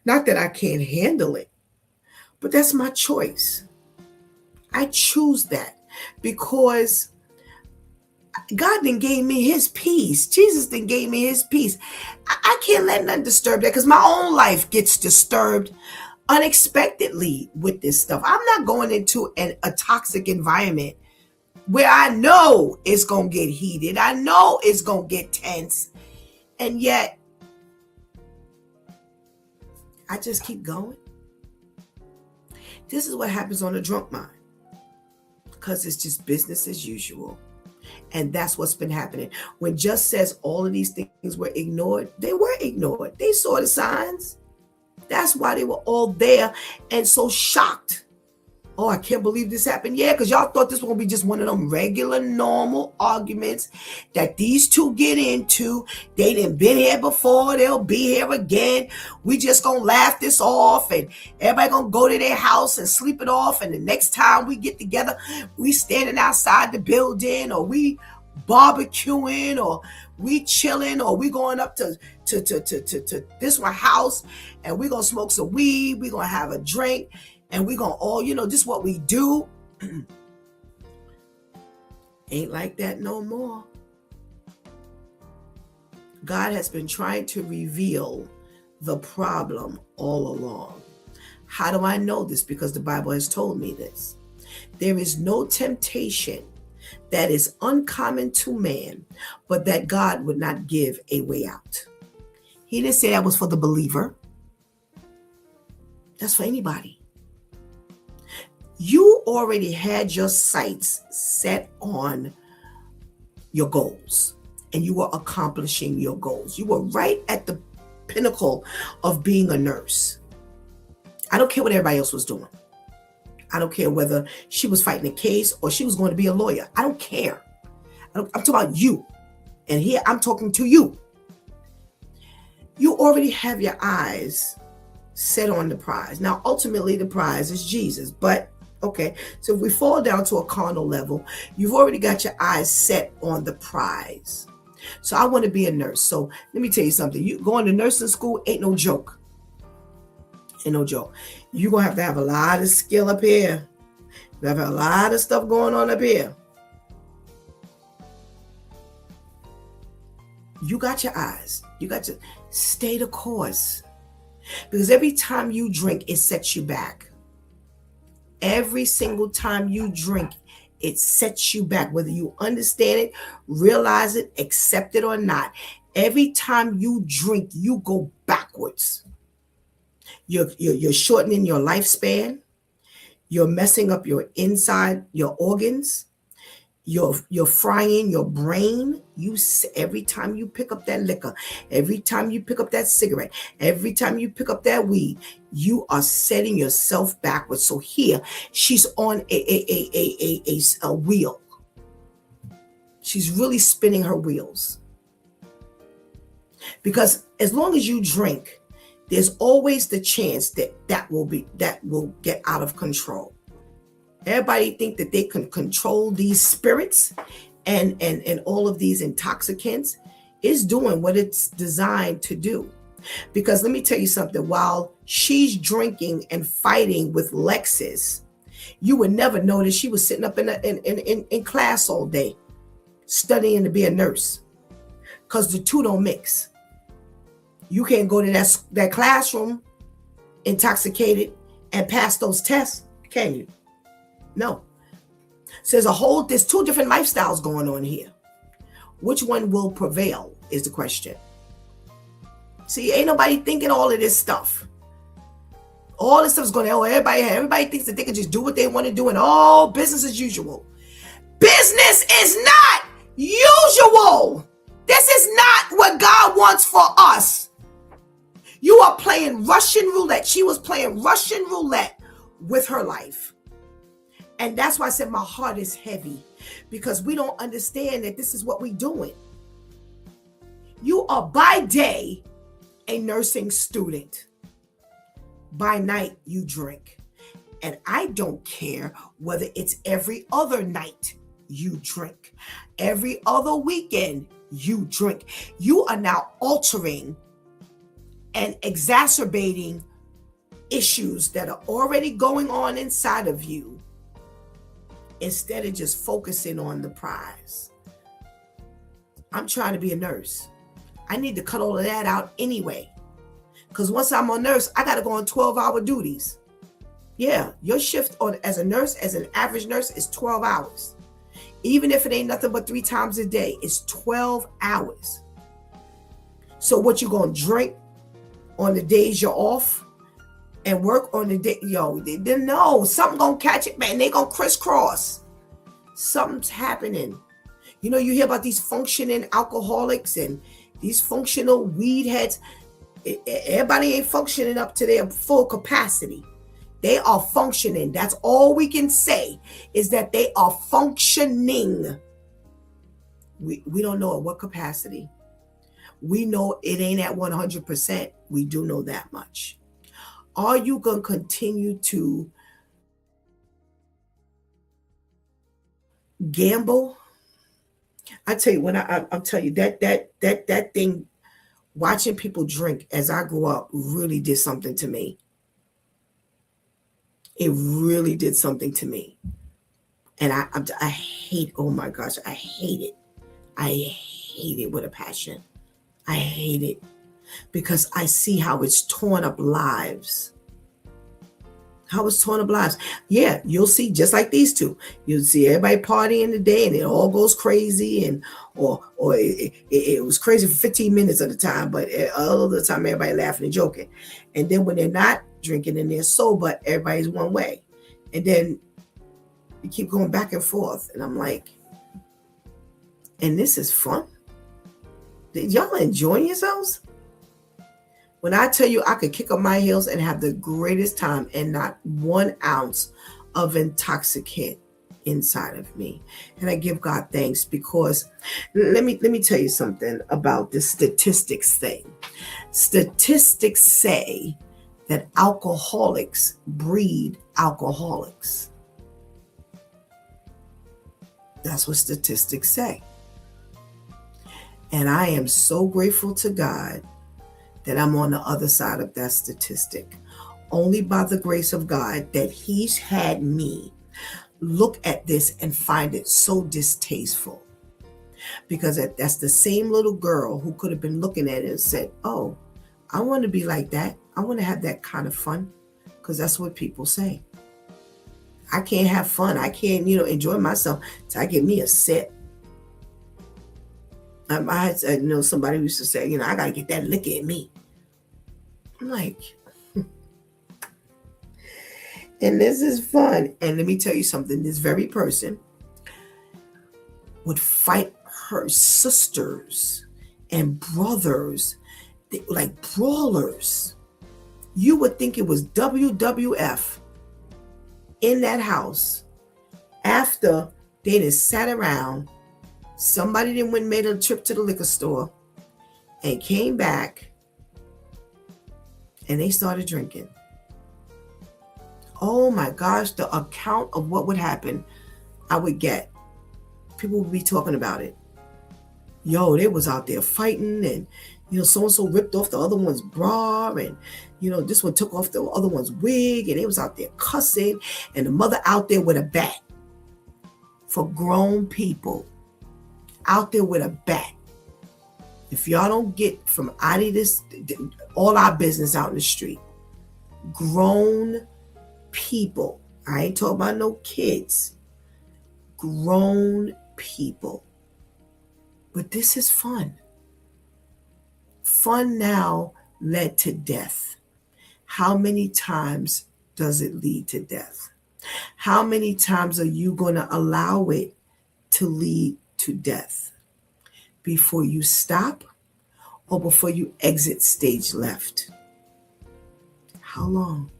Not that I can't handle it, but that's my choice. I choose that because God then gave me his peace. Jesus then gave me his peace. I can't let nothing disturb that, because my own life gets disturbed unexpectedly with this stuff. I'm not going into a toxic environment where I know it's going to get heated. I know it's going to get tense. And yet, I just keep going. This is what happens on a drunk mind, because it's just business as usual. And that's what's been happening. When Just says all of these things were ignored, they were ignored. They saw the signs. That's why they were all there and so shocked. Oh, I can't believe this happened. Yeah, because y'all thought this was going to be just one of them regular, normal arguments that these two get into. They done been here before. They'll be here again. We just going to laugh this off, and everybody going to go to their house and sleep it off. And the next time we get together, we standing outside the building, or we barbecuing, or we chilling, or we going up to this one house, and we going to smoke some weed. We going to have a drink. And we're going to all, just what we do. Ain't like that no more. God has been trying to reveal the problem all along. How do I know this? Because the Bible has told me this. There is no temptation that is uncommon to man, but that God would not give a way out. He didn't say that was for the believer. That's for anybody. You already had your sights set on your goals, and you were accomplishing your goals. You were right at the pinnacle of being a nurse. I don't care what everybody else was doing. I don't care whether she was fighting a case or she was going to be a lawyer. I don't care. I'm talking about you. And here I'm talking to you. You already have your eyes set on the prize. Now, ultimately, the prize is Jesus. But okay, so if we fall down to a carnal level, you've already got your eyes set on the prize. So I want to be a nurse. So let me tell you something. You going to nursing school ain't no joke. Ain't no joke. You're going to have a lot of skill up here. You have a lot of stuff going on up here. You got your eyes. You got to stay the course. Because every time you drink, it sets you back. Every single time you drink, it sets you back. Whether you understand it, realize it, accept it or not. Every time you drink, you go backwards. You're shortening your lifespan. You're messing up your inside, your organs. You're frying your brain. Every time you pick up that liquor, every time you pick up that cigarette, every time you pick up that weed, you are setting yourself backwards. So here, she's on a wheel. She's really spinning her wheels. Because as long as you drink, there's always the chance that will get out of control. Everybody think that they can control these spirits and all of these intoxicants. Is doing what it's designed to do. Because let me tell you something, while she's drinking and fighting with Lexus, you would never notice she was sitting up in class all day studying to be a nurse, because the two don't mix. You can't go to that classroom intoxicated and pass those tests, can you? No. So there's two different lifestyles going on here. Which one will prevail is the question. See, ain't nobody thinking all of this stuff. All this stuff is going to, everybody thinks that they can just do what they want to do and all business as usual. Business is not usual. This is not what God wants for us. You are playing Russian roulette. She was playing Russian roulette with her life. And that's why I said my heart is heavy, because we don't understand that this is what we're doing. You are by day a nursing student. By night, you drink. And I don't care whether it's every other night you drink. Every other weekend you drink. You are now altering and exacerbating issues that are already going on inside of you, instead of just focusing on the prize. I'm trying to be a nurse. I need to cut all of that out anyway. Because once I'm a nurse, I got to go on 12-hour duties. Yeah, your shift as a nurse, as an average nurse, is 12 hours. Even if it ain't nothing but 3 times a day, it's 12 hours. So what, you going to drink on the days you're off and work on the day? No, something going to catch it, man. They going to crisscross. Something's happening. You hear about these functioning alcoholics and these functional weed heads. Everybody ain't functioning up to their full capacity. They are functioning. That's all we can say, is that they are functioning. We don't know at what capacity. We know it ain't at 100%. We do know that much. Are you going to continue to gamble? I tell you, I'll tell you that thing, watching people drink as I grew up, really did something to me. It really did something to me. And I hate, oh my gosh, I hate it. I hate it with a passion. I hate it because I see how it's torn up lives. Yeah, you'll see, just like these two, you'll see everybody partying today and it all goes crazy, and or it was crazy for 15 minutes at a time, but all of the time everybody laughing and joking. And then when they're not drinking and they're sober, everybody's one way. And then you keep going back and forth. And I'm like, and this is fun? Did y'all enjoying yourselves? When I tell you I could kick up my heels and have the greatest time and not 1 ounce of intoxicant inside of me. And I give God thanks, because let me tell you something about this statistics thing. Statistics say that alcoholics breed alcoholics. That's what statistics say. And I am so grateful to God that I'm on the other side of that statistic. Only by the grace of God that He's had me look at this and find it so distasteful. Because that's the same little girl who could have been looking at it and said, oh, I want to be like that. I want to have that kind of fun. Because that's what people say. I can't have fun. I can't, enjoy myself till I get me a sip. I know somebody who used to say, I got to get that liquor in me. I'm like, and this is fun. And let me tell you something. This very person would fight her sisters and brothers, like brawlers. You would think it was WWF in that house. After they just sat around, somebody then went and made a trip to the liquor store and came back, and they started drinking. Oh my gosh, the account of what would happen I would get. People would be talking about it. Yo, they was out there fighting, and so-and-so ripped off the other one's bra, and this one took off the other one's wig, and they was out there cussing, and the mother out there with a bat. For grown people out there with a bat. If y'all don't get from out of this, all our business out in the street, grown people, I ain't talking about no kids, grown people. But this is fun. Fun now led to death. How many times does it lead to death? How many times are you going to allow it to lead to death before you stop or before you exit stage left? How long?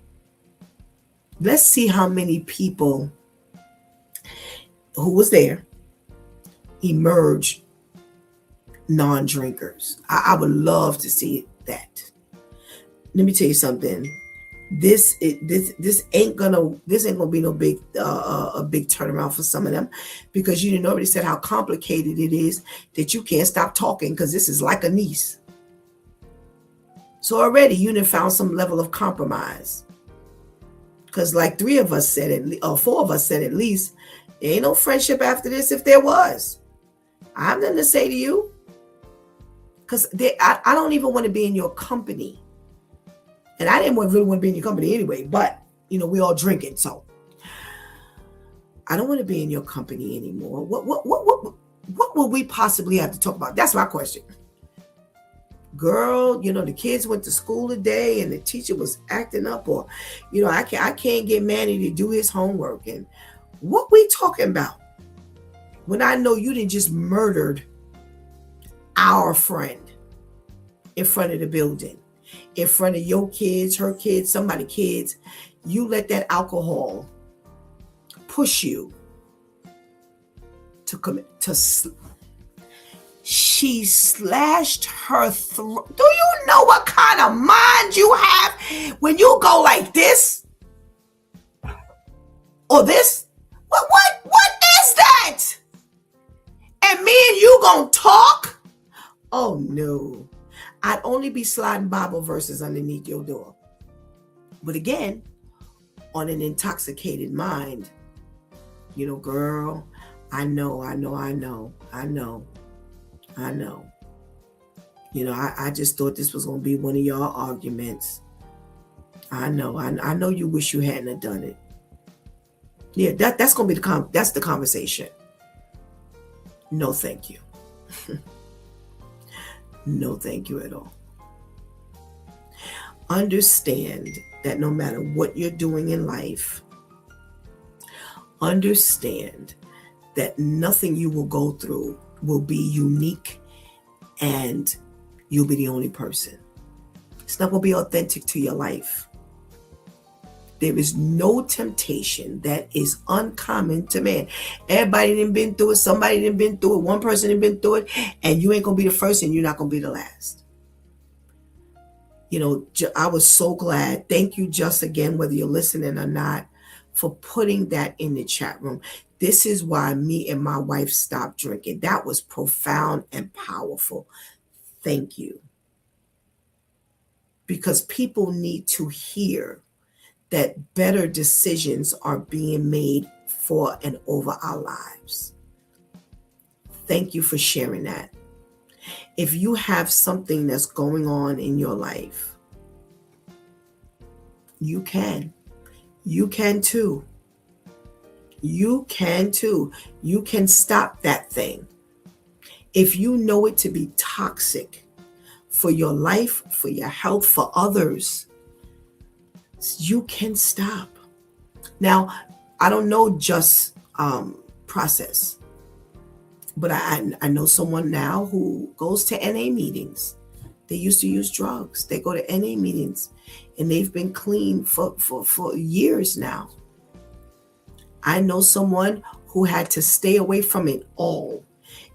Let's see how many people who was there emerge non-drinkers. I would love to see that. Let me tell you something. This ain't gonna be no big a big turnaround for some of them, because you already said how complicated it is that you can't stop talking because this is like a niece. So already you done found some level of compromise, because like 3 of us said it, or 4 of us said at least, there ain't no friendship after this. If there was, I have nothing to say to you, because I don't even want to be in your company. And I didn't really want to be in your company anyway, but we all drinking, so I don't want to be in your company anymore. What would we possibly have to talk about? That's my question. Girl, the kids went to school today and the teacher was acting up, or I can't get Manny to do his homework. And what we talking about when I know you didn't just murdered our friend in front of the building, in front of your kids, her kids, somebody's kids. You let that alcohol push you to commit to. She slashed her throat. Do you know what kind of mind you have when you go like this or this? What is that? And me and you gonna talk? Oh no. I'd only be sliding Bible verses underneath your door. But again, on an intoxicated mind, girl, I know. I just thought this was going to be one of y'all arguments. I know you wish you hadn't have done it. Yeah, that's going to be that's the conversation. No, thank you. No, thank you at all. Understand that no matter what you're doing in life, understand that nothing you will go through will be unique and you'll be the only person. It's not going to be authentic to your life. There is no temptation that is uncommon to man. Everybody done been through it. Somebody done been through it. One person done been through it. And you ain't going to be the first and you're not going to be the last. I was so glad. Thank you, just again, whether you're listening or not, for putting that in the chat room. This is why me and my wife stopped drinking. That was profound and powerful. Thank you. Because people need to hear that better decisions are being made for and over our lives. Thank you for sharing that. If you have something that's going on in your life, you can. You can too. You can too. You can stop that thing. If you know it to be toxic for your life, for your health, for others, you can stop. Now, I don't know just process, But I know someone now who goes to NA meetings. They used to use drugs. They go to NA meetings and they've been clean for years now. I know someone who had to stay away from it all.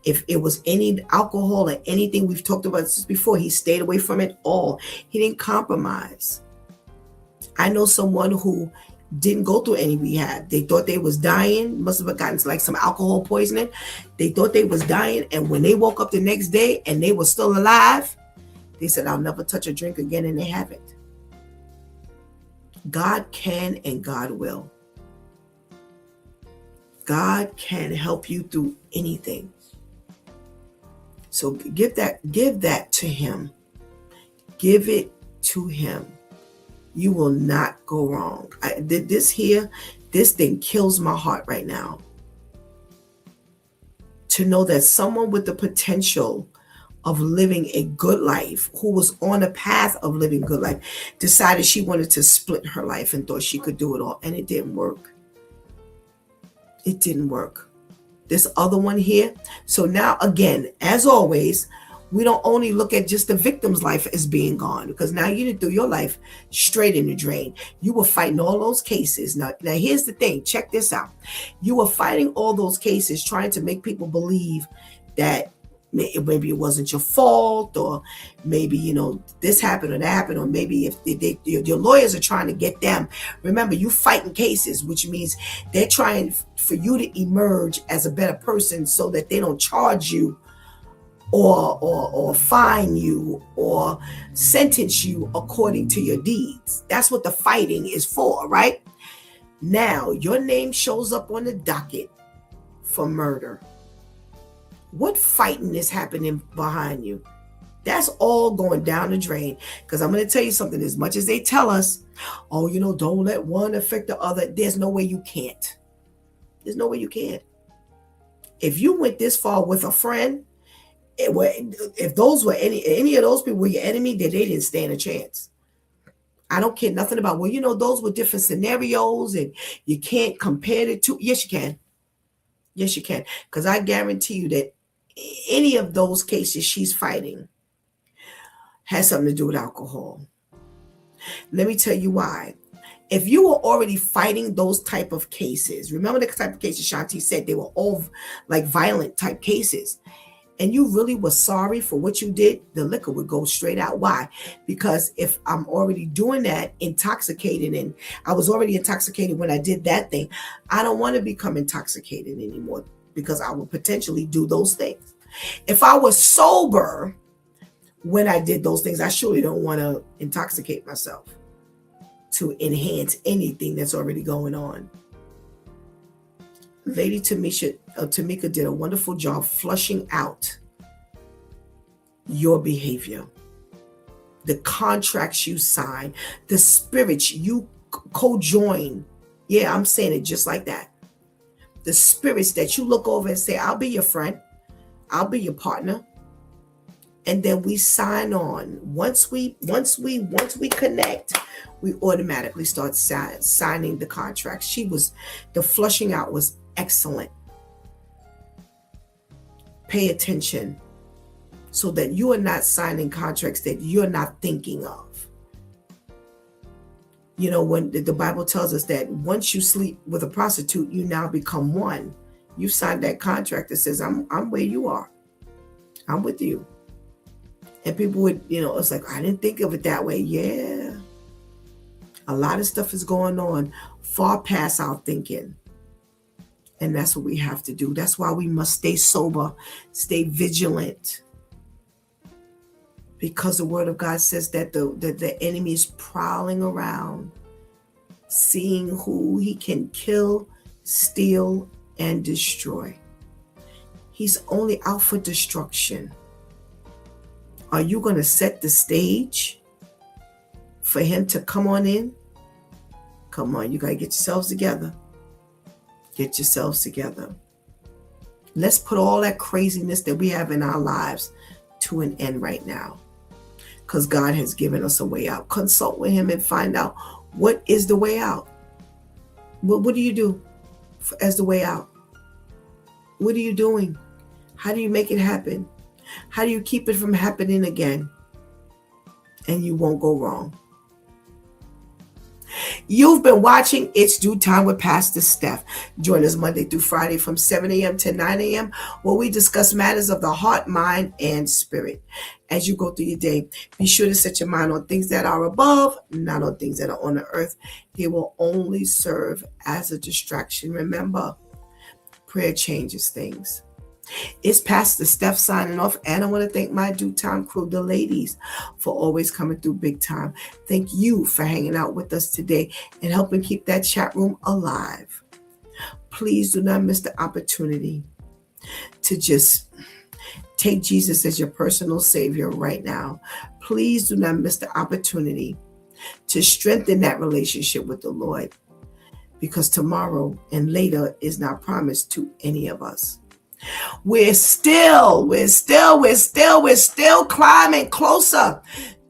If it was any alcohol or anything, we've talked about this before, he stayed away from it all. He didn't compromise. I know someone who didn't go through any rehab. They thought they was dying, must have gotten like some alcohol poisoning. They thought they was dying, and when they woke up the next day and they were still alive, they said, I'll never touch a drink again, and they haven't. God can and God will. God can help you through anything. So give that to him. Give it to him. You will not go wrong. This thing kills my heart right now. To know that someone with the potential of living a good life, who was on a path of living good life, decided she wanted to split her life and thought she could do it all. And it didn't work. It didn't work. This other one here. So now, again, as always, we don't only look at just the victim's life as being gone, because now you didn't throw your life straight in the drain. You were fighting all those cases. Now here's the thing. Check this out. You were fighting all those cases, trying to make people believe that maybe it wasn't your fault, or maybe, this happened or that happened, or maybe if your lawyers are trying to get them. Remember, you fighting cases, which means they're trying for you to emerge as a better person so that they don't charge you or fine you or sentence you according to your deeds. That's what the fighting is for, right? Now, your name shows up on the docket for murder. What fighting is happening behind you? That's all going down the drain. Because I'm going to tell you something. As much as they tell us, don't let one affect the other, there's no way you can't. There's no way you can't. If you went this far with a friend, if those were any of those people were your enemy, they didn't stand a chance. I don't care nothing about, those were different scenarios and you can't compare the two. Yes, you can. Yes, you can. Because I guarantee you that any of those cases she's fighting has something to do with alcohol. Let me tell you why. If you were already fighting those type of cases, remember the type of cases Shanti said, they were all like violent type cases, and you really were sorry for what you did, the liquor would go straight out. Why? Because if I'm already doing that, intoxicated, and I was already intoxicated when I did that thing, I don't want to become intoxicated anymore, because I will potentially do those things. If I was sober when I did those things, I surely don't want to intoxicate myself to enhance anything that's already going on. Lady Tamika did a wonderful job flushing out your behavior, the contracts you sign, the spirits you co-join. Yeah, I'm saying it just like that. The spirits that you look over and say, I'll be your friend, I'll be your partner. And then we sign on. Once we connect, we automatically start signing the contract. The flushing out was excellent. Pay attention so that you are not signing contracts that you're not thinking of. When the Bible tells us that once you sleep with a prostitute, you now become one. You signed that contract that says, I'm where you are. I'm with you. And people would, it's like, I didn't think of it that way. Yeah. A lot of stuff is going on far past our thinking. And that's what we have to do. That's why we must stay sober, stay vigilant. Because the word of God says that the enemy is prowling around, seeing who he can kill, steal, and destroy. He's only out for destruction. Are you going to set the stage for him to come on in? Come on, you got to get yourselves together. Get yourselves together. Let's put all that craziness that we have in our lives to an end right now. Because God has given us a way out. Consult with him and find out what is the way out. What do you do as the way out? What are you doing? How do you make it happen? How do you keep it from happening again? And you won't go wrong. You've been watching It's Due Time with Pastor Steph. Join us Monday through Friday from 7 a.m. to 9 a.m. where we discuss matters of the heart, mind, and spirit. As you go through your day, be sure to set your mind on things that are above, not on things that are on the earth. They will only serve as a distraction. Remember, prayer changes things. It's Pastor Steph signing off, and I want to thank my Due Time crew, the ladies, for always coming through big time. Thank you for hanging out with us today and helping keep that chat room alive. Please do not miss the opportunity to just take Jesus as your personal Savior right now. Please do not miss the opportunity to strengthen that relationship with the Lord, because tomorrow and later is not promised to any of us. We're still climbing closer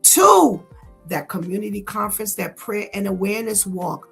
to that community conference, that prayer and awareness walk.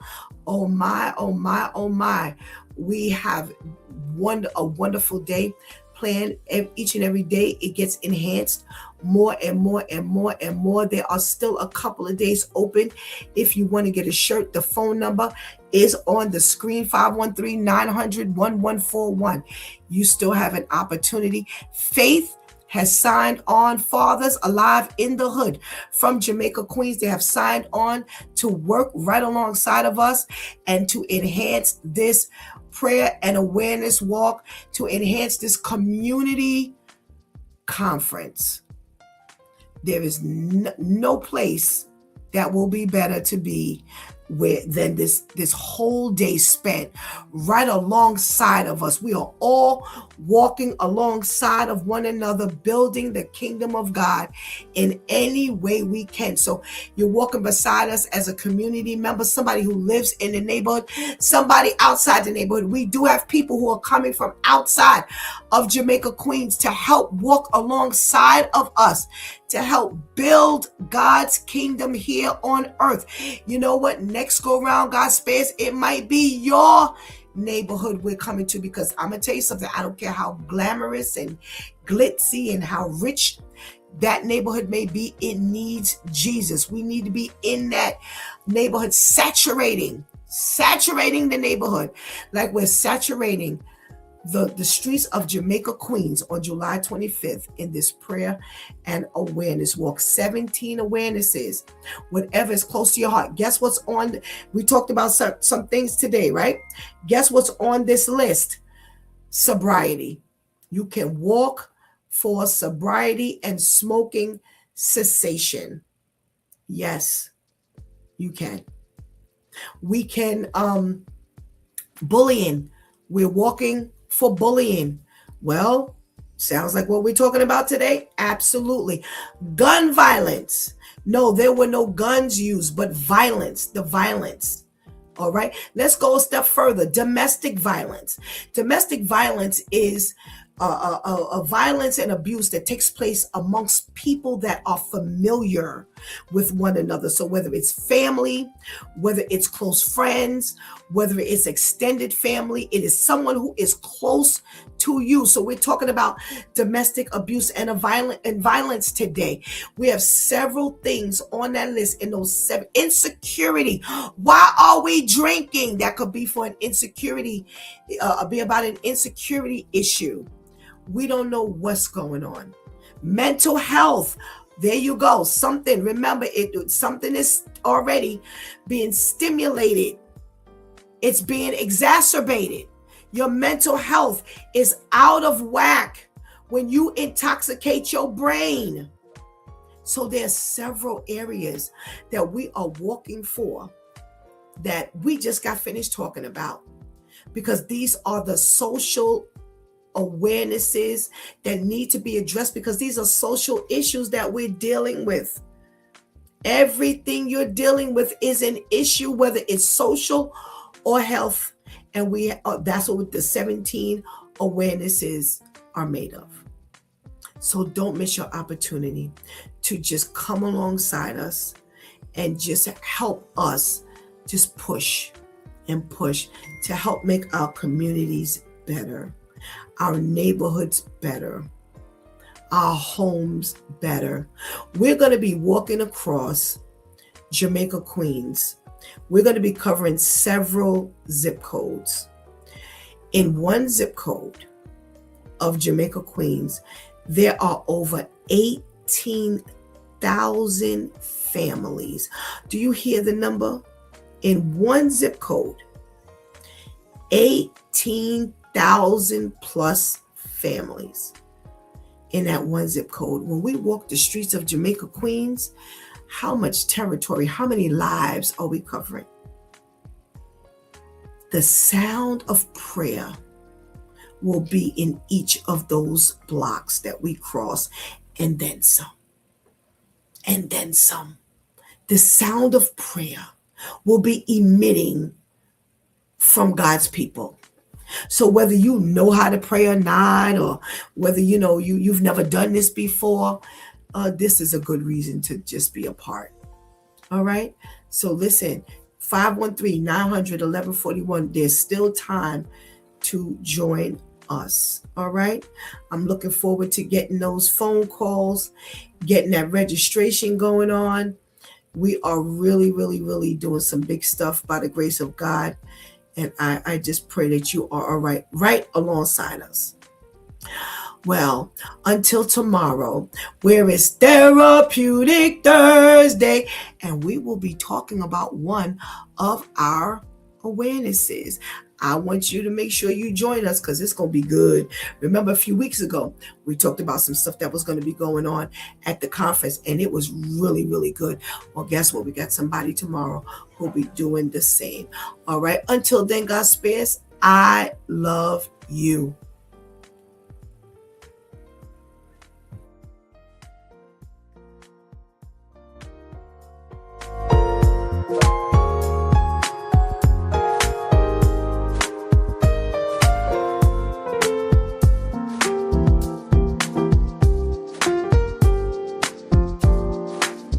Oh my, oh my, oh my. We have a wonderful day planned. Each and every day it gets enhanced more and more and more and more. There are still a couple of days open. If you want to get a shirt, the phone number is on the screen, 513-900-1141. You still have an opportunity. Faith has signed on. Fathers Alive in the Hood from Jamaica, Queens, they have signed on to work right alongside of us and to enhance this prayer and awareness walk, to enhance this community conference. There is no place that will be better to be than this whole day spent right alongside of us. We are all walking alongside of one another, building the kingdom of God in any way we can. So you're walking beside us as a community member, somebody who lives in the neighborhood, somebody outside the neighborhood. We do have people who are coming from outside of Jamaica, Queens, to help walk alongside of us, to help build God's kingdom here on earth. You know what? Next go round, God spares, it might be your neighborhood we're coming to, because I'm going to tell you something. I don't care how glamorous and glitzy and how rich that neighborhood may be, it needs Jesus. We need to be in that neighborhood, saturating the neighborhood like we're saturating the streets of Jamaica, Queens on July 25th in this prayer and awareness walk. 17 awarenesses, whatever is close to your heart. Guess what's on? We talked about some things today, right? Guess what's on this list? Sobriety. You can walk for sobriety and smoking cessation. Yes, you can. We can, bullying. We're walking for bullying. Well, sounds like what we're talking about today. Absolutely. Gun violence. No, there were no guns used, but violence, the violence. All right. Let's go a step further. Domestic violence. Domestic violence is a violence and abuse that takes place amongst people that are familiar with one another. So whether it's family, whether it's close friends, whether it's extended family, it is someone who is close to you. So we're talking about domestic abuse and violence today. We have several things on that list in those 7. Insecurity. Why are we drinking? That could be for an insecurity, be about an insecurity issue. We don't know what's going on. Mental health. There you go. Something, remember, something is already being stimulated. It's being exacerbated. Your mental health is out of whack when you intoxicate your brain. So there's several areas that we are walking for that we just got finished talking about, because these are the social awarenesses that need to be addressed, because these are social issues that we're dealing with. Everything you're dealing with is an issue, whether it's social or health. And that's what the 17 awarenesses are made of. So don't miss your opportunity to just come alongside us and just help us just push and push to help make our communities better. our neighborhoods better, our homes better. We're going to be walking across Jamaica, Queens. We're going to be covering several zip codes. In one zip code of Jamaica, Queens, there are over 18,000 families. Do you hear the number? In one zip code, 18,000 plus families in that one zip code. When we walk the streets of Jamaica, Queens, how much territory, how many lives are we covering? The sound of prayer will be in each of those blocks that we cross, and then some. And then some. The sound of prayer will be emitting from God's people. So whether you know how to pray or not, or whether you've never done this before, this is a good reason to just be a part. All right. So listen, 513-900-1141. There's still time to join us. All right. I'm looking forward to getting those phone calls, getting that registration going on. We are really, really, really doing some big stuff by the grace of God. And I just pray that you are all right alongside us. Well, until tomorrow, where is Therapeutic Thursday? And we will be talking about one of our awarenesses. I want you to make sure you join us because it's going to be good. Remember a few weeks ago, we talked about some stuff that was going to be going on at the conference, and it was really, really good. Well, guess what? We got somebody tomorrow who'll be doing the same. All right. Until then, God spares. I love you.